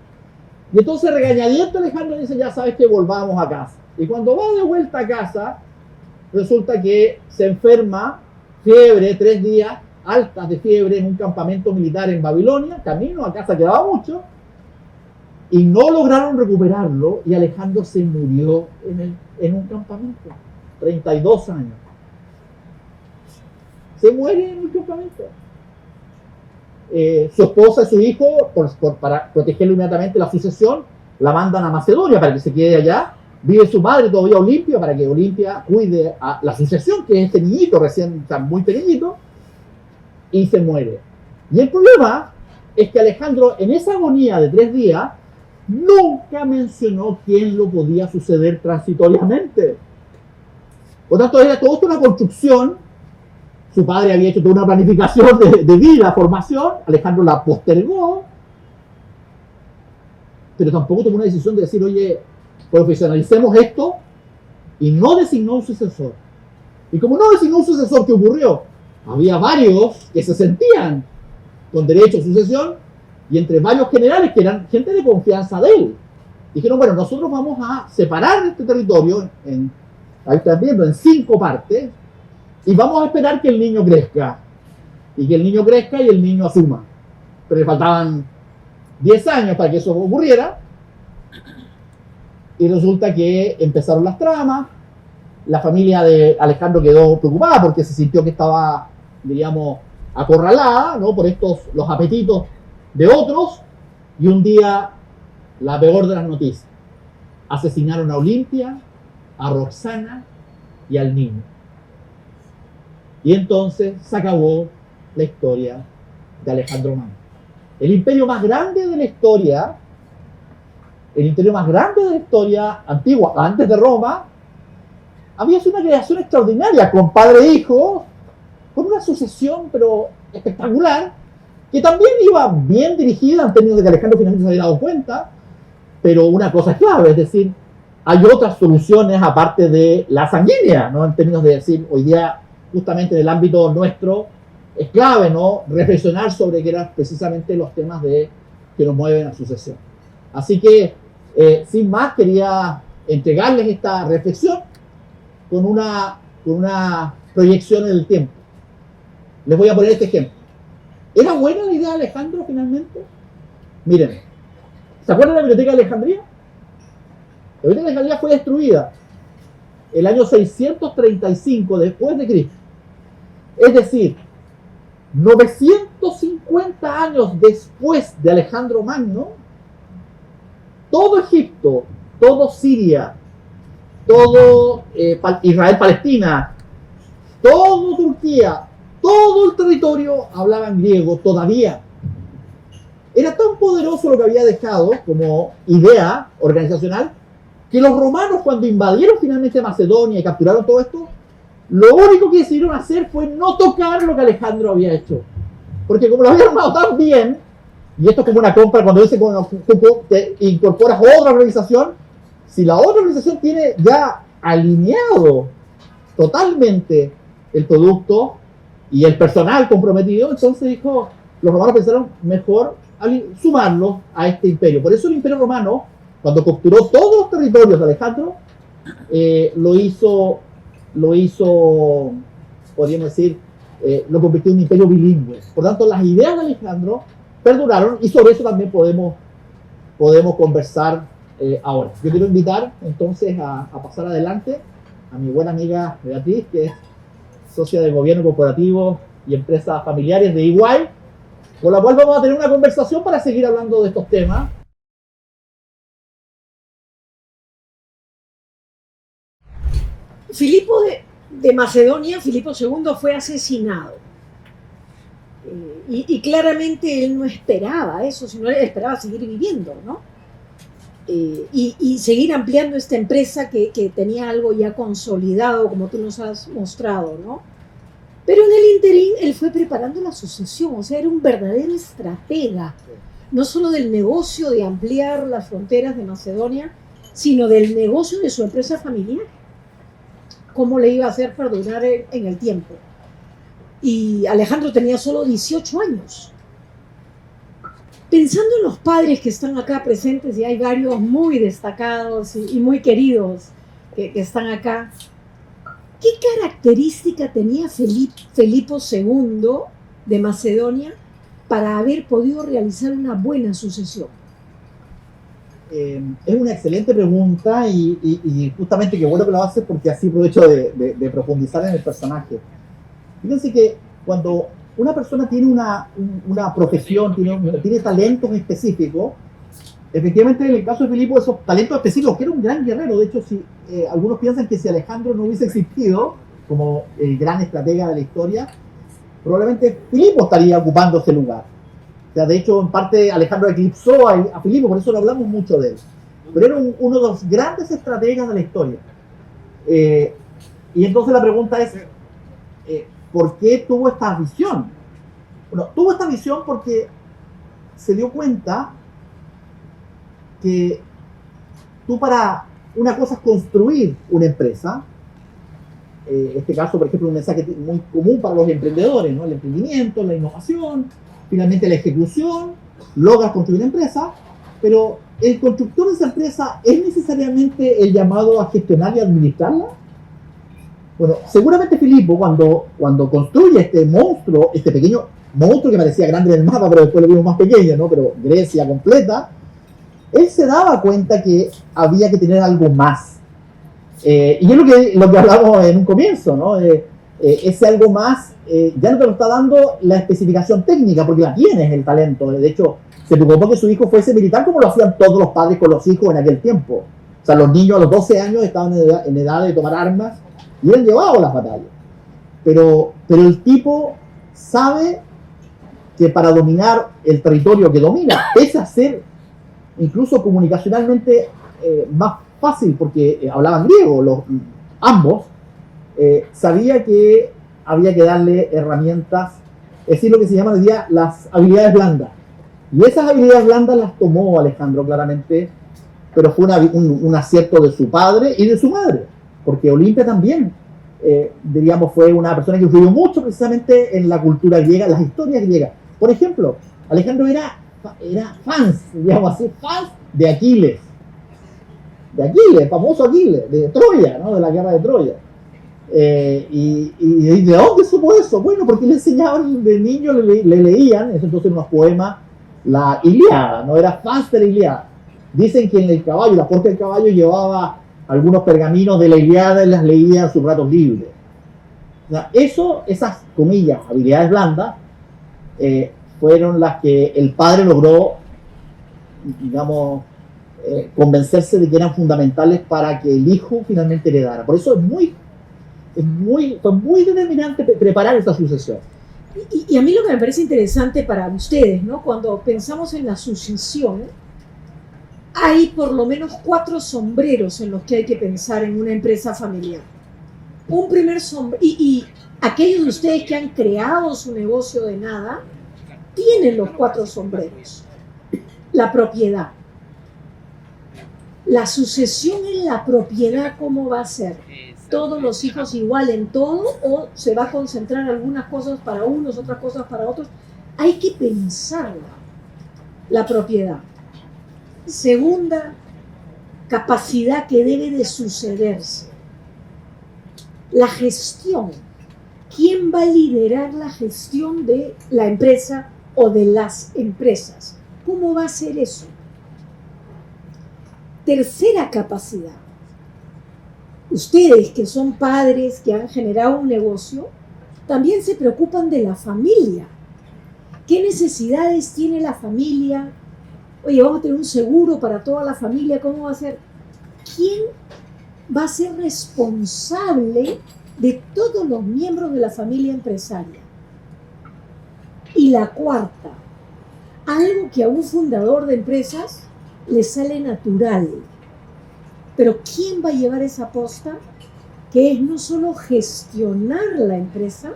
Y entonces regañadiento Alejandro dice, ya sabes que volvamos a casa. Y cuando va de vuelta a casa, resulta que se enferma, fiebre, 3 días altas de fiebre en un campamento militar en Babilonia, camino a casa quedaba mucho, y no lograron recuperarlo, y Alejandro se murió en un campamento, 32 años. Se muere en un campamento. Su esposa y su hijo, para protegerlo inmediatamente la sucesión, la mandan a Macedonia para que se quede allá. Vive su madre todavía Olimpia, para que Olimpia cuide a la sucesión, que es este niñito recién, está muy pequeñito, y se muere. Y el problema es que Alejandro, en esa agonía de 3 días, nunca mencionó quién lo podía suceder transitoriamente. Por tanto, era todo una construcción. Su padre había hecho toda una planificación de vida, formación. Alejandro la postergó, pero tampoco tomó una decisión de decir, oye, profesionalicemos esto, y no designó un sucesor. Y como no designó un sucesor, ¿qué ocurrió? había varios que se sentían con derecho a sucesión y entre varios generales que eran gente de confianza de él. Dijeron, bueno, nosotros vamos a separar este territorio, ahí están viendo, en 5 partes y vamos a esperar que el niño crezca. Y que el niño crezca y el niño asuma. Pero le faltaban 10 años para que eso ocurriera. Y resulta que empezaron las tramas. La familia de Alejandro quedó preocupada porque se sintió que estaba, diríamos, acorralada, ¿no? Por los apetitos de otros. Y un día, la peor de las noticias. Asesinaron a Olimpia, a Roxana y al niño. Y entonces se acabó la historia de Alejandro Magno. El imperio más grande de la historia, antigua, antes de Roma, había sido una creación extraordinaria, con padre e hijo, con una sucesión, pero espectacular, que también iba bien dirigida en términos de que Alejandro finalmente se había dado cuenta, pero una cosa es clave, es decir, hay otras soluciones aparte de la sanguínea, ¿no? En términos de decir, hoy día, justamente en el ámbito nuestro, es clave, ¿no? Reflexionar sobre que eran precisamente los temas que nos mueven a sucesión. Así que, sin más, quería entregarles esta reflexión con una proyección en el tiempo. Les voy a poner este ejemplo. ¿Era buena la idea de Alejandro finalmente? Miren, ¿se acuerdan de la Biblioteca de Alejandría? La Biblioteca de Alejandría fue destruida el año 635 después de Cristo. Es decir, 950 años después de Alejandro Magno, todo Egipto, todo Siria, todo Israel-Palestina, todo Turquía, todo el territorio hablaban griego todavía. Era tan poderoso lo que había dejado como idea organizacional que los romanos, cuando invadieron finalmente Macedonia y capturaron todo esto, lo único que decidieron hacer fue no tocar lo que Alejandro había hecho. Porque como lo había armado tan bien, y esto es como una compra, cuando dice tú te incorporas otra organización, si la otra organización tiene ya alineado totalmente el producto y el personal comprometido, entonces dijo, los romanos pensaron mejor sumarlo a este imperio. Por eso el imperio romano, cuando capturó todos los territorios de Alejandro, lo hizo, podríamos decir, lo convirtió en un imperio bilingüe. Por tanto, las ideas de Alejandro perduraron y sobre eso también podemos conversar ahora. Yo quiero invitar entonces a pasar adelante a mi buena amiga Beatriz, que es socia de Gobierno Corporativo y Empresas Familiares de EY, con la cual vamos a tener una conversación para seguir hablando de estos temas. Filipo de Macedonia, Filipo II, fue asesinado. Y claramente él no esperaba eso, sino él esperaba seguir viviendo, ¿no? Y seguir ampliando esta empresa que tenía algo ya consolidado, como tú nos has mostrado, ¿no? Pero en el interín él fue preparando la sucesión, o sea, era un verdadero estratega, no solo del negocio de ampliar las fronteras de Macedonia, sino del negocio de su empresa familiar. Cómo le iba a hacer perdurar en el tiempo. Y Alejandro tenía solo 18 años. Pensando en los padres que están acá presentes, y hay varios muy destacados y muy queridos que están acá, ¿qué característica tenía Filipo II de Macedonia para haber podido realizar una buena sucesión? Es una excelente pregunta y justamente qué bueno que lo haces porque así aprovecho de profundizar en el personaje. Fíjense que cuando una persona tiene una profesión, tiene talentos específicos, efectivamente en el caso de Filipo esos talentos específicos, que era un gran guerrero, de hecho si algunos piensan que si Alejandro no hubiese existido como el gran estratega de la historia, probablemente Filipo estaría ocupando ese lugar. O sea, de hecho, en parte Alejandro eclipsó a Filipo, por eso no hablamos mucho de él. Pero era uno de los grandes estrategas de la historia. Y entonces la pregunta es, ¿por qué tuvo esta visión? Bueno, tuvo esta visión porque se dio cuenta que una cosa es construir una empresa este caso, por ejemplo, un mensaje muy común para los emprendedores, ¿no? El emprendimiento, la innovación, finalmente la ejecución, logras construir una empresa, pero el constructor de esa empresa ¿es necesariamente el llamado a gestionar y administrarla? Bueno, seguramente Filippo, cuando construye este monstruo, este pequeño monstruo que parecía grande en el mapa, pero después lo vimos más pequeño, ¿no? Pero Grecia completa, él se daba cuenta que había que tener algo más. Y es lo que hablamos en un comienzo, ¿no? Ese algo más, ya no te lo está dando la especificación técnica, porque la tienes, el talento. De hecho, se preocupó que su hijo fuese militar, como lo hacían todos los padres con los hijos en aquel tiempo. O sea, los niños a los 12 años estaban en edad de tomar armas, y él llevaba las batallas. Pero el tipo sabe que para dominar el territorio que domina, pese a ser incluso comunicacionalmente más fácil, porque hablaban griego, ambos, sabía que había que darle herramientas, es decir, lo que se llama hoy día las habilidades blandas. Y esas habilidades blandas las tomó Alejandro claramente, pero fue un acierto de su padre y de su madre, porque Olimpia también, diríamos, fue una persona que influyó mucho precisamente en la cultura griega, las historias griegas. Por ejemplo, Alejandro era fans, digamos así, fans de Aquiles, famoso Aquiles, de Troya, ¿no? De la guerra de Troya. Y ¿de dónde supo eso? Bueno, porque le enseñaban de niño, le leían, eso entonces unos poemas, la Ilíada, ¿no? Era fans de la Ilíada. Dicen que en el caballo, la puerta del caballo llevaba algunos pergaminos de la Ilíada y las leía en sus ratos libres. O sea, esas comillas, habilidades blandas, fueron las que el padre logró, digamos, convencerse de que eran fundamentales para que el hijo finalmente heredara. Por eso fue muy determinante preparar esa sucesión. Y a mí lo que me parece interesante para ustedes, ¿no? Cuando pensamos en la sucesión, hay por lo menos 4 sombreros en los que hay que pensar en una empresa familiar. Un primer sombrero, y aquellos de ustedes que han creado su negocio de nada, tienen los 4 sombreros. La propiedad. La sucesión en la propiedad, ¿cómo va a ser? ¿Todos los hijos igual en todo o se va a concentrar algunas cosas para unos, otras cosas para otros? Hay que pensarla, la propiedad. Segunda capacidad que debe de sucederse, la gestión. ¿Quién va a liderar la gestión de la empresa o de las empresas? ¿Cómo va a ser eso? Tercera capacidad. Ustedes que son padres, que han generado un negocio, también se preocupan de la familia. ¿Qué necesidades tiene la familia? Oye, vamos a tener un seguro para toda la familia, ¿cómo va a ser? ¿Quién va a ser responsable de todos los miembros de la familia empresaria? Y la cuarta, algo que a un fundador de empresas le sale natural. Pero ¿quién va a llevar esa posta? Que es no solo gestionar la empresa,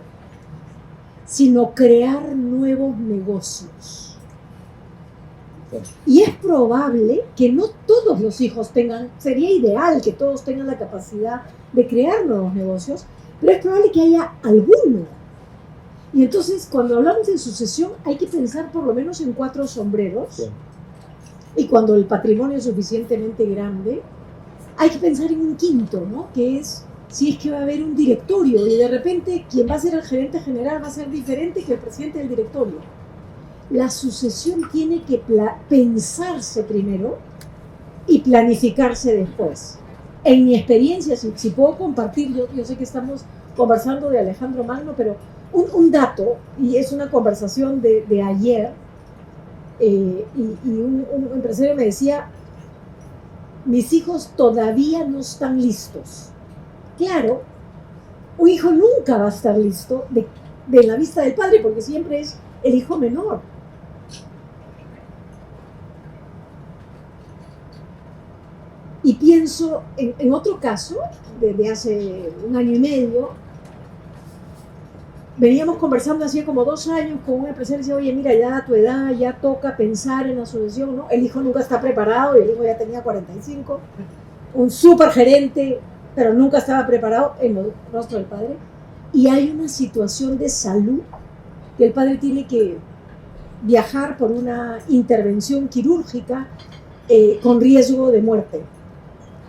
sino crear nuevos negocios. Y es probable que no todos los hijos tengan, sería ideal que todos tengan la capacidad de crear nuevos negocios, pero es probable que haya alguno. Y entonces, cuando hablamos de sucesión, hay que pensar por lo menos en 4 sombreros. Sí. Y cuando el patrimonio es suficientemente grande, hay que pensar en un quinto, ¿no? Que es si es que va a haber un directorio y de repente quien va a ser el gerente general va a ser diferente que el presidente del directorio. La sucesión tiene que pensarse primero y planificarse después. En mi experiencia, si puedo compartir, yo sé que estamos conversando de Alejandro Magno, pero un dato, y es una conversación de ayer, y un empresario me decía, mis hijos todavía no están listos. Claro, un hijo nunca va a estar listo de la vista del padre, porque siempre es el hijo menor. Y pienso en otro caso, desde hace 1 año y medio, veníamos conversando hacía como 2 años con un empresario y decía, oye, mira, ya a tu edad ya toca pensar en la sucesión, ¿no? El hijo nunca está preparado y el hijo ya tenía 45, un súper gerente, pero nunca estaba preparado en el rostro del padre. Y hay una situación de salud que el padre tiene que viajar por una intervención quirúrgica con riesgo de muerte.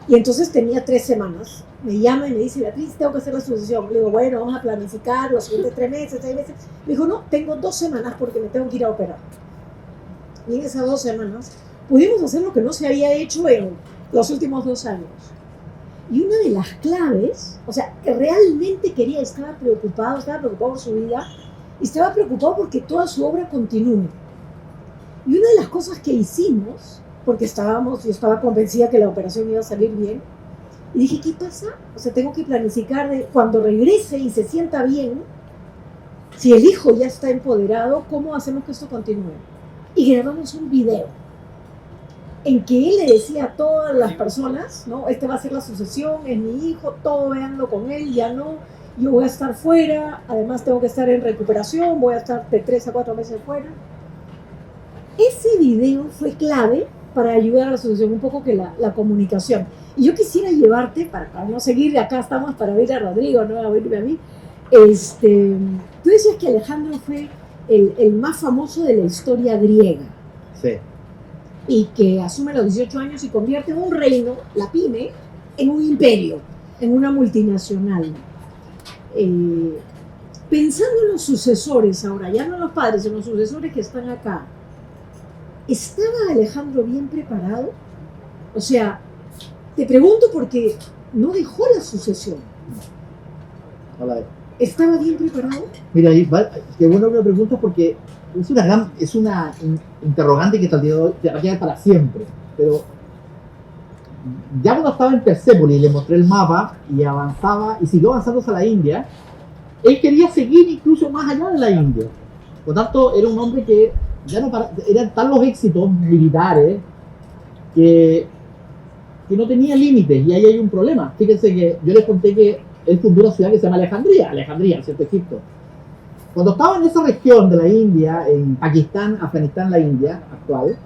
Y entonces tenía 3 semanas. Me llama y me dice, Beatriz, tengo que hacer la sucesión. Le digo, bueno, vamos a planificar los siguientes 3 meses, 6 meses. Me dijo, no, tengo 2 semanas porque me tengo que ir a operar. Y en esas 2 semanas pudimos hacer lo que no se había hecho en los últimos 2 años. Y una de las claves, o sea, que realmente estaba preocupado por su vida, y estaba preocupado porque toda su obra continúe. Y una de las cosas que hicimos, porque yo estaba convencida que la operación iba a salir bien, y dije, ¿qué pasa? O sea, tengo que planificar cuando regrese y se sienta bien, si el hijo ya está empoderado, ¿cómo hacemos que esto continúe? Y grabamos un video en que él le decía a todas las personas, ¿no? Este va a ser la sucesión, es mi hijo, todo véanlo con él, ya no, yo voy a estar fuera, además tengo que estar en recuperación, voy a estar de 3 a 4 meses fuera. Ese video fue clave para ayudar a la sucesión, un poco que la comunicación. Y yo quisiera llevarte, para no seguir, acá estamos para ver a Rodrigo, no a verme a mí. Tú decías que Alejandro fue el más famoso de la historia griega. Sí. Y que asume a los 18 años y convierte un reino, la pyme, en un imperio, en una multinacional. Pensando en los sucesores ahora, ya no en los padres, en los sucesores que están acá, ¿estaba Alejandro bien preparado? O sea, te pregunto porque no dejó la sucesión. Hola. ¿Estaba bien preparado? Mira, qué bueno que me preguntas porque es una interrogante que hasta el día de hoy te va a quedar para siempre. Pero ya cuando estaba en Persépolis, le mostré el mapa y avanzaba y siguió avanzando hacia la India. Él quería seguir incluso más allá de la India. Por tanto, era un hombre que ya no eran tan los éxitos militares que no tenía límites, y ahí hay un problema. Fíjense que yo les conté que él fundó una ciudad que se llama Alejandría, ¿cierto? Egipto. Cuando estaba en esa región de la India, en Pakistán, Afganistán, la India actual,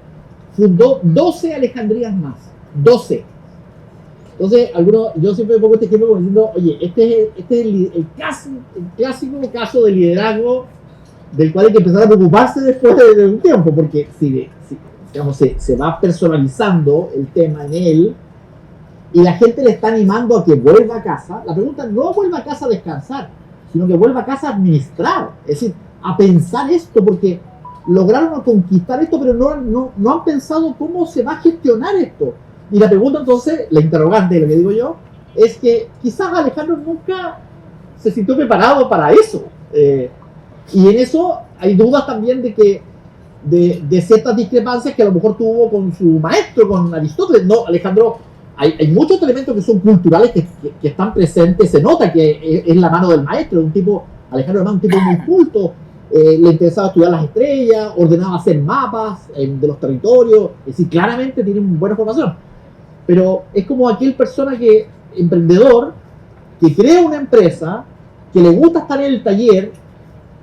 fundó 12 Alejandrías más. 12. Entonces, yo siempre pongo este ejemplo como diciendo, oye, este es el clásico caso de liderazgo del cual hay que empezar a preocuparse después de un tiempo, porque si digamos, se va personalizando el tema en él, y la gente le está animando a que vuelva a casa. La pregunta no vuelva a casa a descansar, sino que vuelva a casa a administrar, es decir, a pensar esto, porque lograron conquistar esto, pero no han pensado cómo se va a gestionar esto. Y la pregunta entonces, la interrogante, lo que digo yo, es que quizás Alejandro nunca se sintió preparado para eso. Y en eso hay dudas también de ciertas discrepancias que a lo mejor tuvo con su maestro, con Aristóteles. No, Alejandro, hay muchos elementos que son culturales que están presentes, se nota que es la mano del maestro, Alejandro es un tipo muy culto, le interesaba estudiar las estrellas, ordenaba hacer mapas de los territorios, es decir, claramente tiene una buena formación. Pero es como aquel emprendedor, que crea una empresa, que le gusta estar en el taller,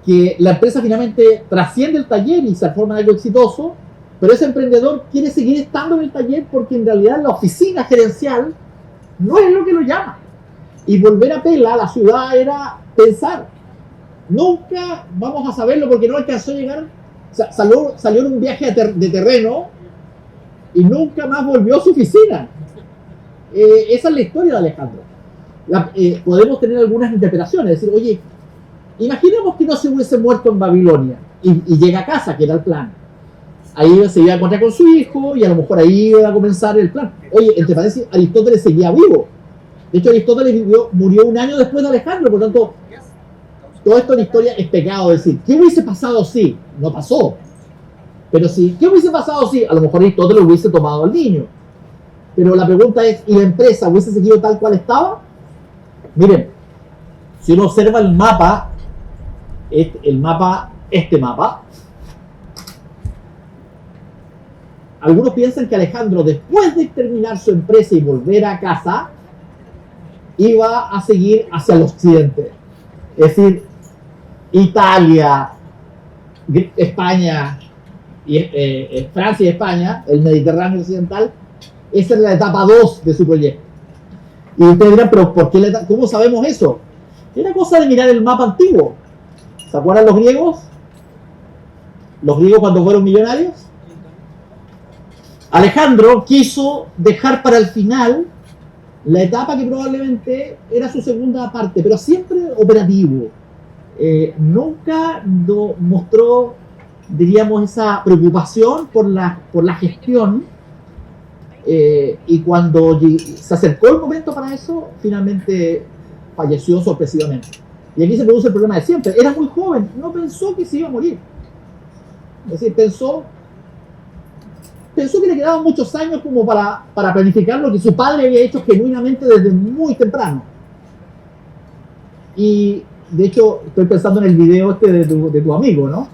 que la empresa finalmente trasciende el taller y se forma algo exitoso, pero ese emprendedor quiere seguir estando en el taller porque en realidad la oficina gerencial no es lo que lo llama. Y volver a Pela, la ciudad, era pensar, nunca vamos a saberlo porque no alcanzó a llegar, salió en un viaje de terreno y nunca más volvió a su oficina. Esa es la historia de Alejandro. Podemos tener algunas interpretaciones, es decir, oye, imaginemos que no se hubiese muerto en Babilonia y llega a casa, que era el plan. Ahí se iba a encontrar con su hijo y a lo mejor ahí iba a comenzar el plan. Oye, entre paréntesis, Aristóteles seguía vivo. De hecho, Aristóteles murió un año después de Alejandro, por lo tanto, todo esto en historia es pecado. Es decir, ¿qué hubiese pasado si? No pasó. Pero sí, ¿qué hubiese pasado si? A lo mejor Aristóteles hubiese tomado al niño. Pero la pregunta es, ¿y la empresa hubiese seguido tal cual estaba? Miren, si uno observa el mapa, algunos piensan que Alejandro, después de terminar su empresa y volver a casa, iba a seguir hacia el occidente. Es decir, Italia, España, Francia y España, el Mediterráneo occidental, esa es la etapa 2 de su proyecto. Y ustedes dirán, pero ¿por qué cómo sabemos eso? Era cosa de mirar el mapa antiguo. ¿Se acuerdan los griegos? Los griegos cuando fueron millonarios. Alejandro quiso dejar para el final la etapa que probablemente era su segunda parte, pero siempre operativo. Nunca mostró, diríamos, esa preocupación por la gestión. Y cuando se acercó el momento para eso, finalmente falleció sorpresivamente. Y aquí se produce el problema de siempre. Era muy joven, no pensó que se iba a morir. Es decir, pensó que le quedaban muchos años como para planificar lo que su padre había hecho genuinamente desde muy temprano. Y de hecho, estoy pensando en el video de tu amigo, ¿no?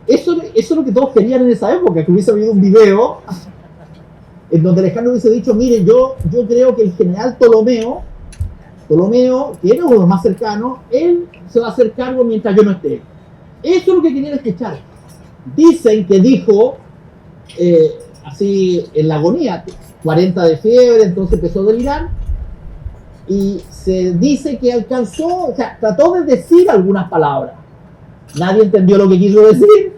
Eso es lo que todos querían en esa época, que hubiese habido un video en donde Alejandro hubiese dicho, miren, yo creo que el general Ptolomeo, que era uno de los más cercanos, él se va a hacer cargo mientras yo no esté. Eso es lo que querían escuchar. Dicen que dijo, así en la agonía, 40 de fiebre, entonces empezó a delirar, y se dice que alcanzó, o sea, trató de decir algunas palabras. Nadie entendió lo que quiso decir,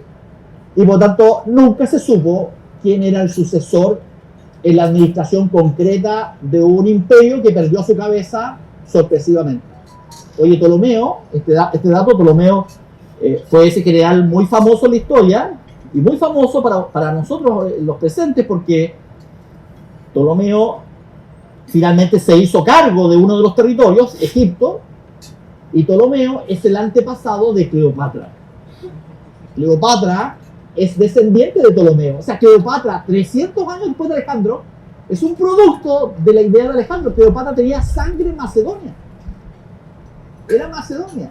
y por tanto nunca se supo quién era el sucesor en la administración concreta de un imperio que perdió su cabeza sorpresivamente. Oye, Ptolomeo, este dato, Ptolomeo fue ese general muy famoso en la historia, y muy famoso para nosotros los presentes, porque Ptolomeo finalmente se hizo cargo de uno de los territorios, Egipto, y Ptolomeo es el antepasado de Cleopatra. Cleopatra es descendiente de Ptolomeo. O sea, Cleopatra, 300 años después de Alejandro, es un producto de la idea de Alejandro. Cleopatra tenía sangre macedonia. Era Macedonia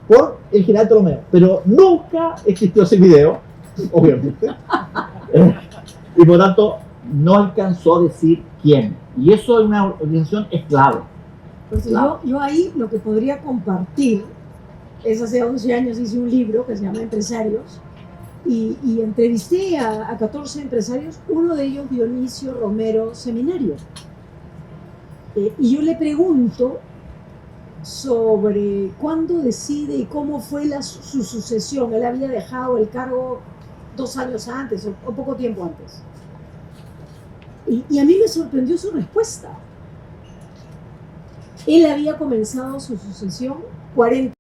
por el general Ptolomeo. Pero nunca existió ese video, obviamente. Y por tanto, no alcanzó a decir quién. Y eso es una organización clave. Entonces, yo ahí lo que podría compartir es, hace 11 años hice un libro que se llama Empresarios, y entrevisté a 14 empresarios, uno de ellos Dionisio Romero Seminario. Y yo le pregunto sobre cuándo decide y cómo fue su sucesión. Él había dejado el cargo 2 años antes o poco tiempo antes. Y a mí me sorprendió su respuesta. Él había comenzado su sucesión 40.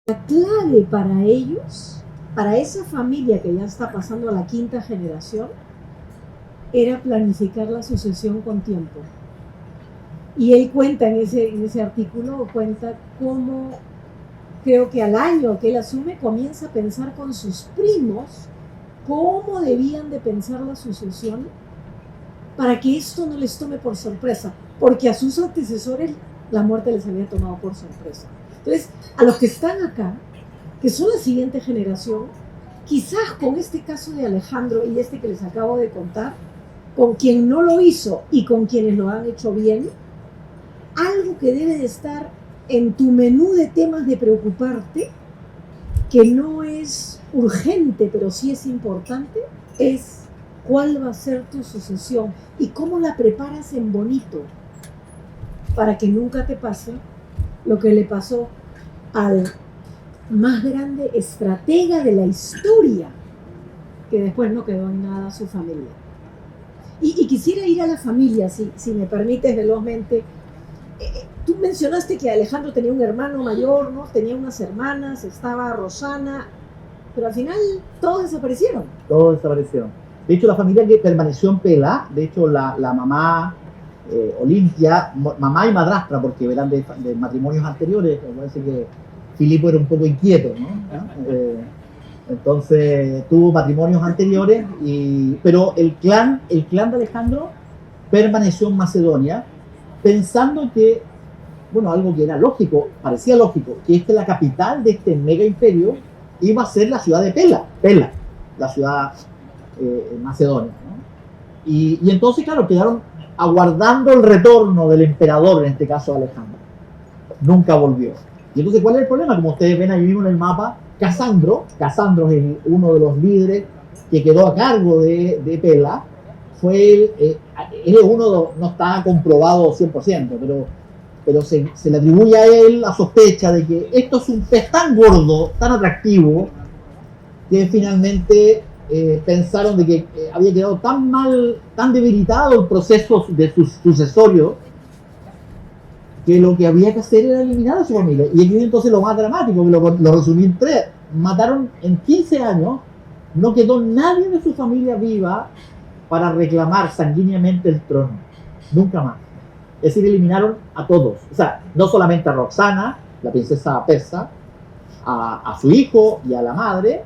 La clave para ellos, para esa familia que ya está pasando a la 5ª generación, era planificar la sucesión con tiempo. Y él cuenta en ese artículo, cuenta cómo, creo que al año que él asume, comienza a pensar con sus primos cómo debían de pensar la sucesión para que esto no les tome por sorpresa, porque a sus antecesores la muerte les había tomado por sorpresa. Entonces, a los que están acá, que son la siguiente generación, quizás con este caso de Alejandro y este que les acabo de contar, con quien no lo hizo y con quienes lo han hecho bien, algo que debe de estar en tu menú de temas de preocuparte, que no es urgente, pero sí es importante, es cuál va a ser tu sucesión y cómo la preparas en bonito para que nunca te pase lo que le pasó al más grande estratega de la historia, que después no quedó en nada su familia. Y quisiera ir a la familia, si me permites velozmente. Tú mencionaste que Alejandro tenía un hermano mayor, ¿no? Tenía unas hermanas, estaba Rosana, pero al final todos desaparecieron. Todos desaparecieron. De hecho, la familia que permaneció en Pela, de hecho, la mamá Olimpia, mamá y madrastra, porque eran de matrimonios anteriores, me parece que Filipo era un poco inquieto, ¿no? Entonces tuvo matrimonios anteriores, pero el clan de Alejandro permaneció en Macedonia, pensando que, bueno, algo que era lógico, parecía lógico, que la capital de este mega imperio iba a ser la ciudad de Pela, la ciudad macedonia, ¿no? Y entonces, claro, quedaron aguardando el retorno del emperador, en este caso Alejandro. Nunca volvió. Y entonces, ¿cuál es el problema? Como ustedes ven ahí mismo en el mapa, Casandro es uno de los líderes que quedó a cargo de Pela, fue uno, no está comprobado 100%, pero se le atribuye a él la sospecha de que esto es un pez tan gordo, tan atractivo, que finalmente pensaron de que había quedado tan mal, tan debilitado el proceso de sucesorio, que lo que había que hacer era eliminar a su familia. Y aquí entonces lo más dramático, que lo resumí en 3, mataron en 15 años, no quedó nadie de su familia viva para reclamar sanguíneamente el trono, nunca más. Es decir, eliminaron a todos, o sea, no solamente a Roxana, la princesa persa, a su hijo y a la madre,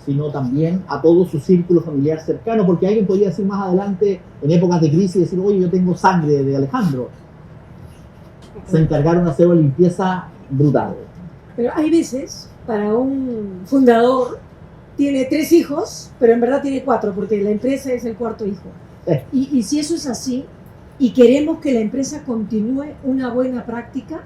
sino también a todo su círculo familiar cercano, porque alguien podría decir más adelante, en épocas de crisis, decir, oye, yo tengo sangre de Alejandro. Se encargaron de hacer una limpieza brutal. Pero hay veces, para un fundador, tiene 3 hijos, pero en verdad tiene 4, porque la empresa es el 4º hijo. Y si eso es así, y queremos que la empresa continúe una buena práctica,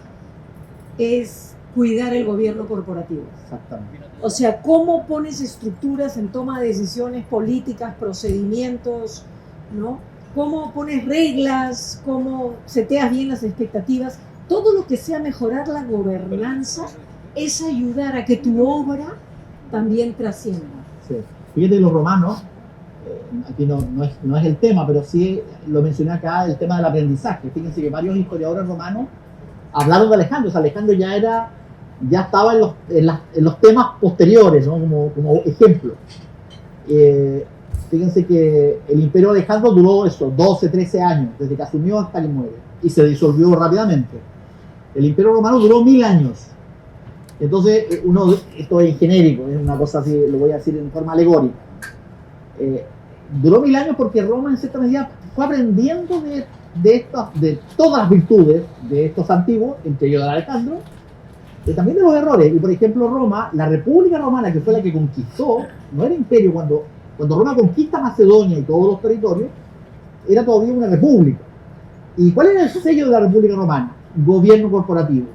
es cuidar el gobierno corporativo. Exactamente. O sea, ¿cómo pones estructuras en toma de decisiones políticas, procedimientos, ¿no? ¿Cómo pones reglas? ¿Cómo seteas bien las expectativas? Todo lo que sea mejorar la gobernanza es ayudar a que tu obra también trascienda. Sí. Fíjate, los romanos, aquí no es el tema, pero sí lo mencioné acá, el tema del aprendizaje. Fíjense que varios historiadores romanos hablaron de Alejandro. O sea, Alejandro ya estaba en los temas posteriores, ¿no? como ejemplo. Fíjense que el imperio de Alejandro duró 12, 13 años, desde que asumió hasta que muere, y se disolvió rápidamente. El imperio romano duró 1000 años. Entonces, esto es genérico, es una cosa así, lo voy a decir en forma alegórica. Duró 1000 años porque Roma, en cierta medida, fue aprendiendo de todas las virtudes de estos antiguos, entre ellos de Alejandro, y también de los errores. Y por ejemplo, Roma, la República Romana, que fue la que conquistó, no era imperio. Cuando Roma conquista Macedonia y todos los territorios, era todavía una república. ¿Y cuál era el sello de la República Romana? Gobierno corporativo.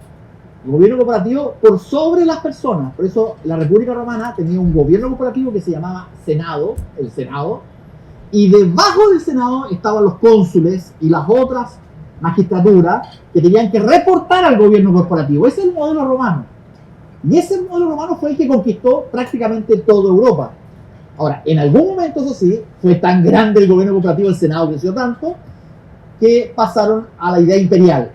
El gobierno corporativo por sobre las personas. Por eso la República Romana tenía un gobierno corporativo que se llamaba Senado, el Senado, y debajo del Senado estaban los cónsules y las otras magistraturas que tenían que reportar al gobierno corporativo. Ese es el modelo romano. Y ese modelo romano fue el que conquistó prácticamente toda Europa. Ahora, en algún momento, eso sí, fue tan grande el gobierno corporativo, el Senado creció tanto, que pasaron a la idea imperial.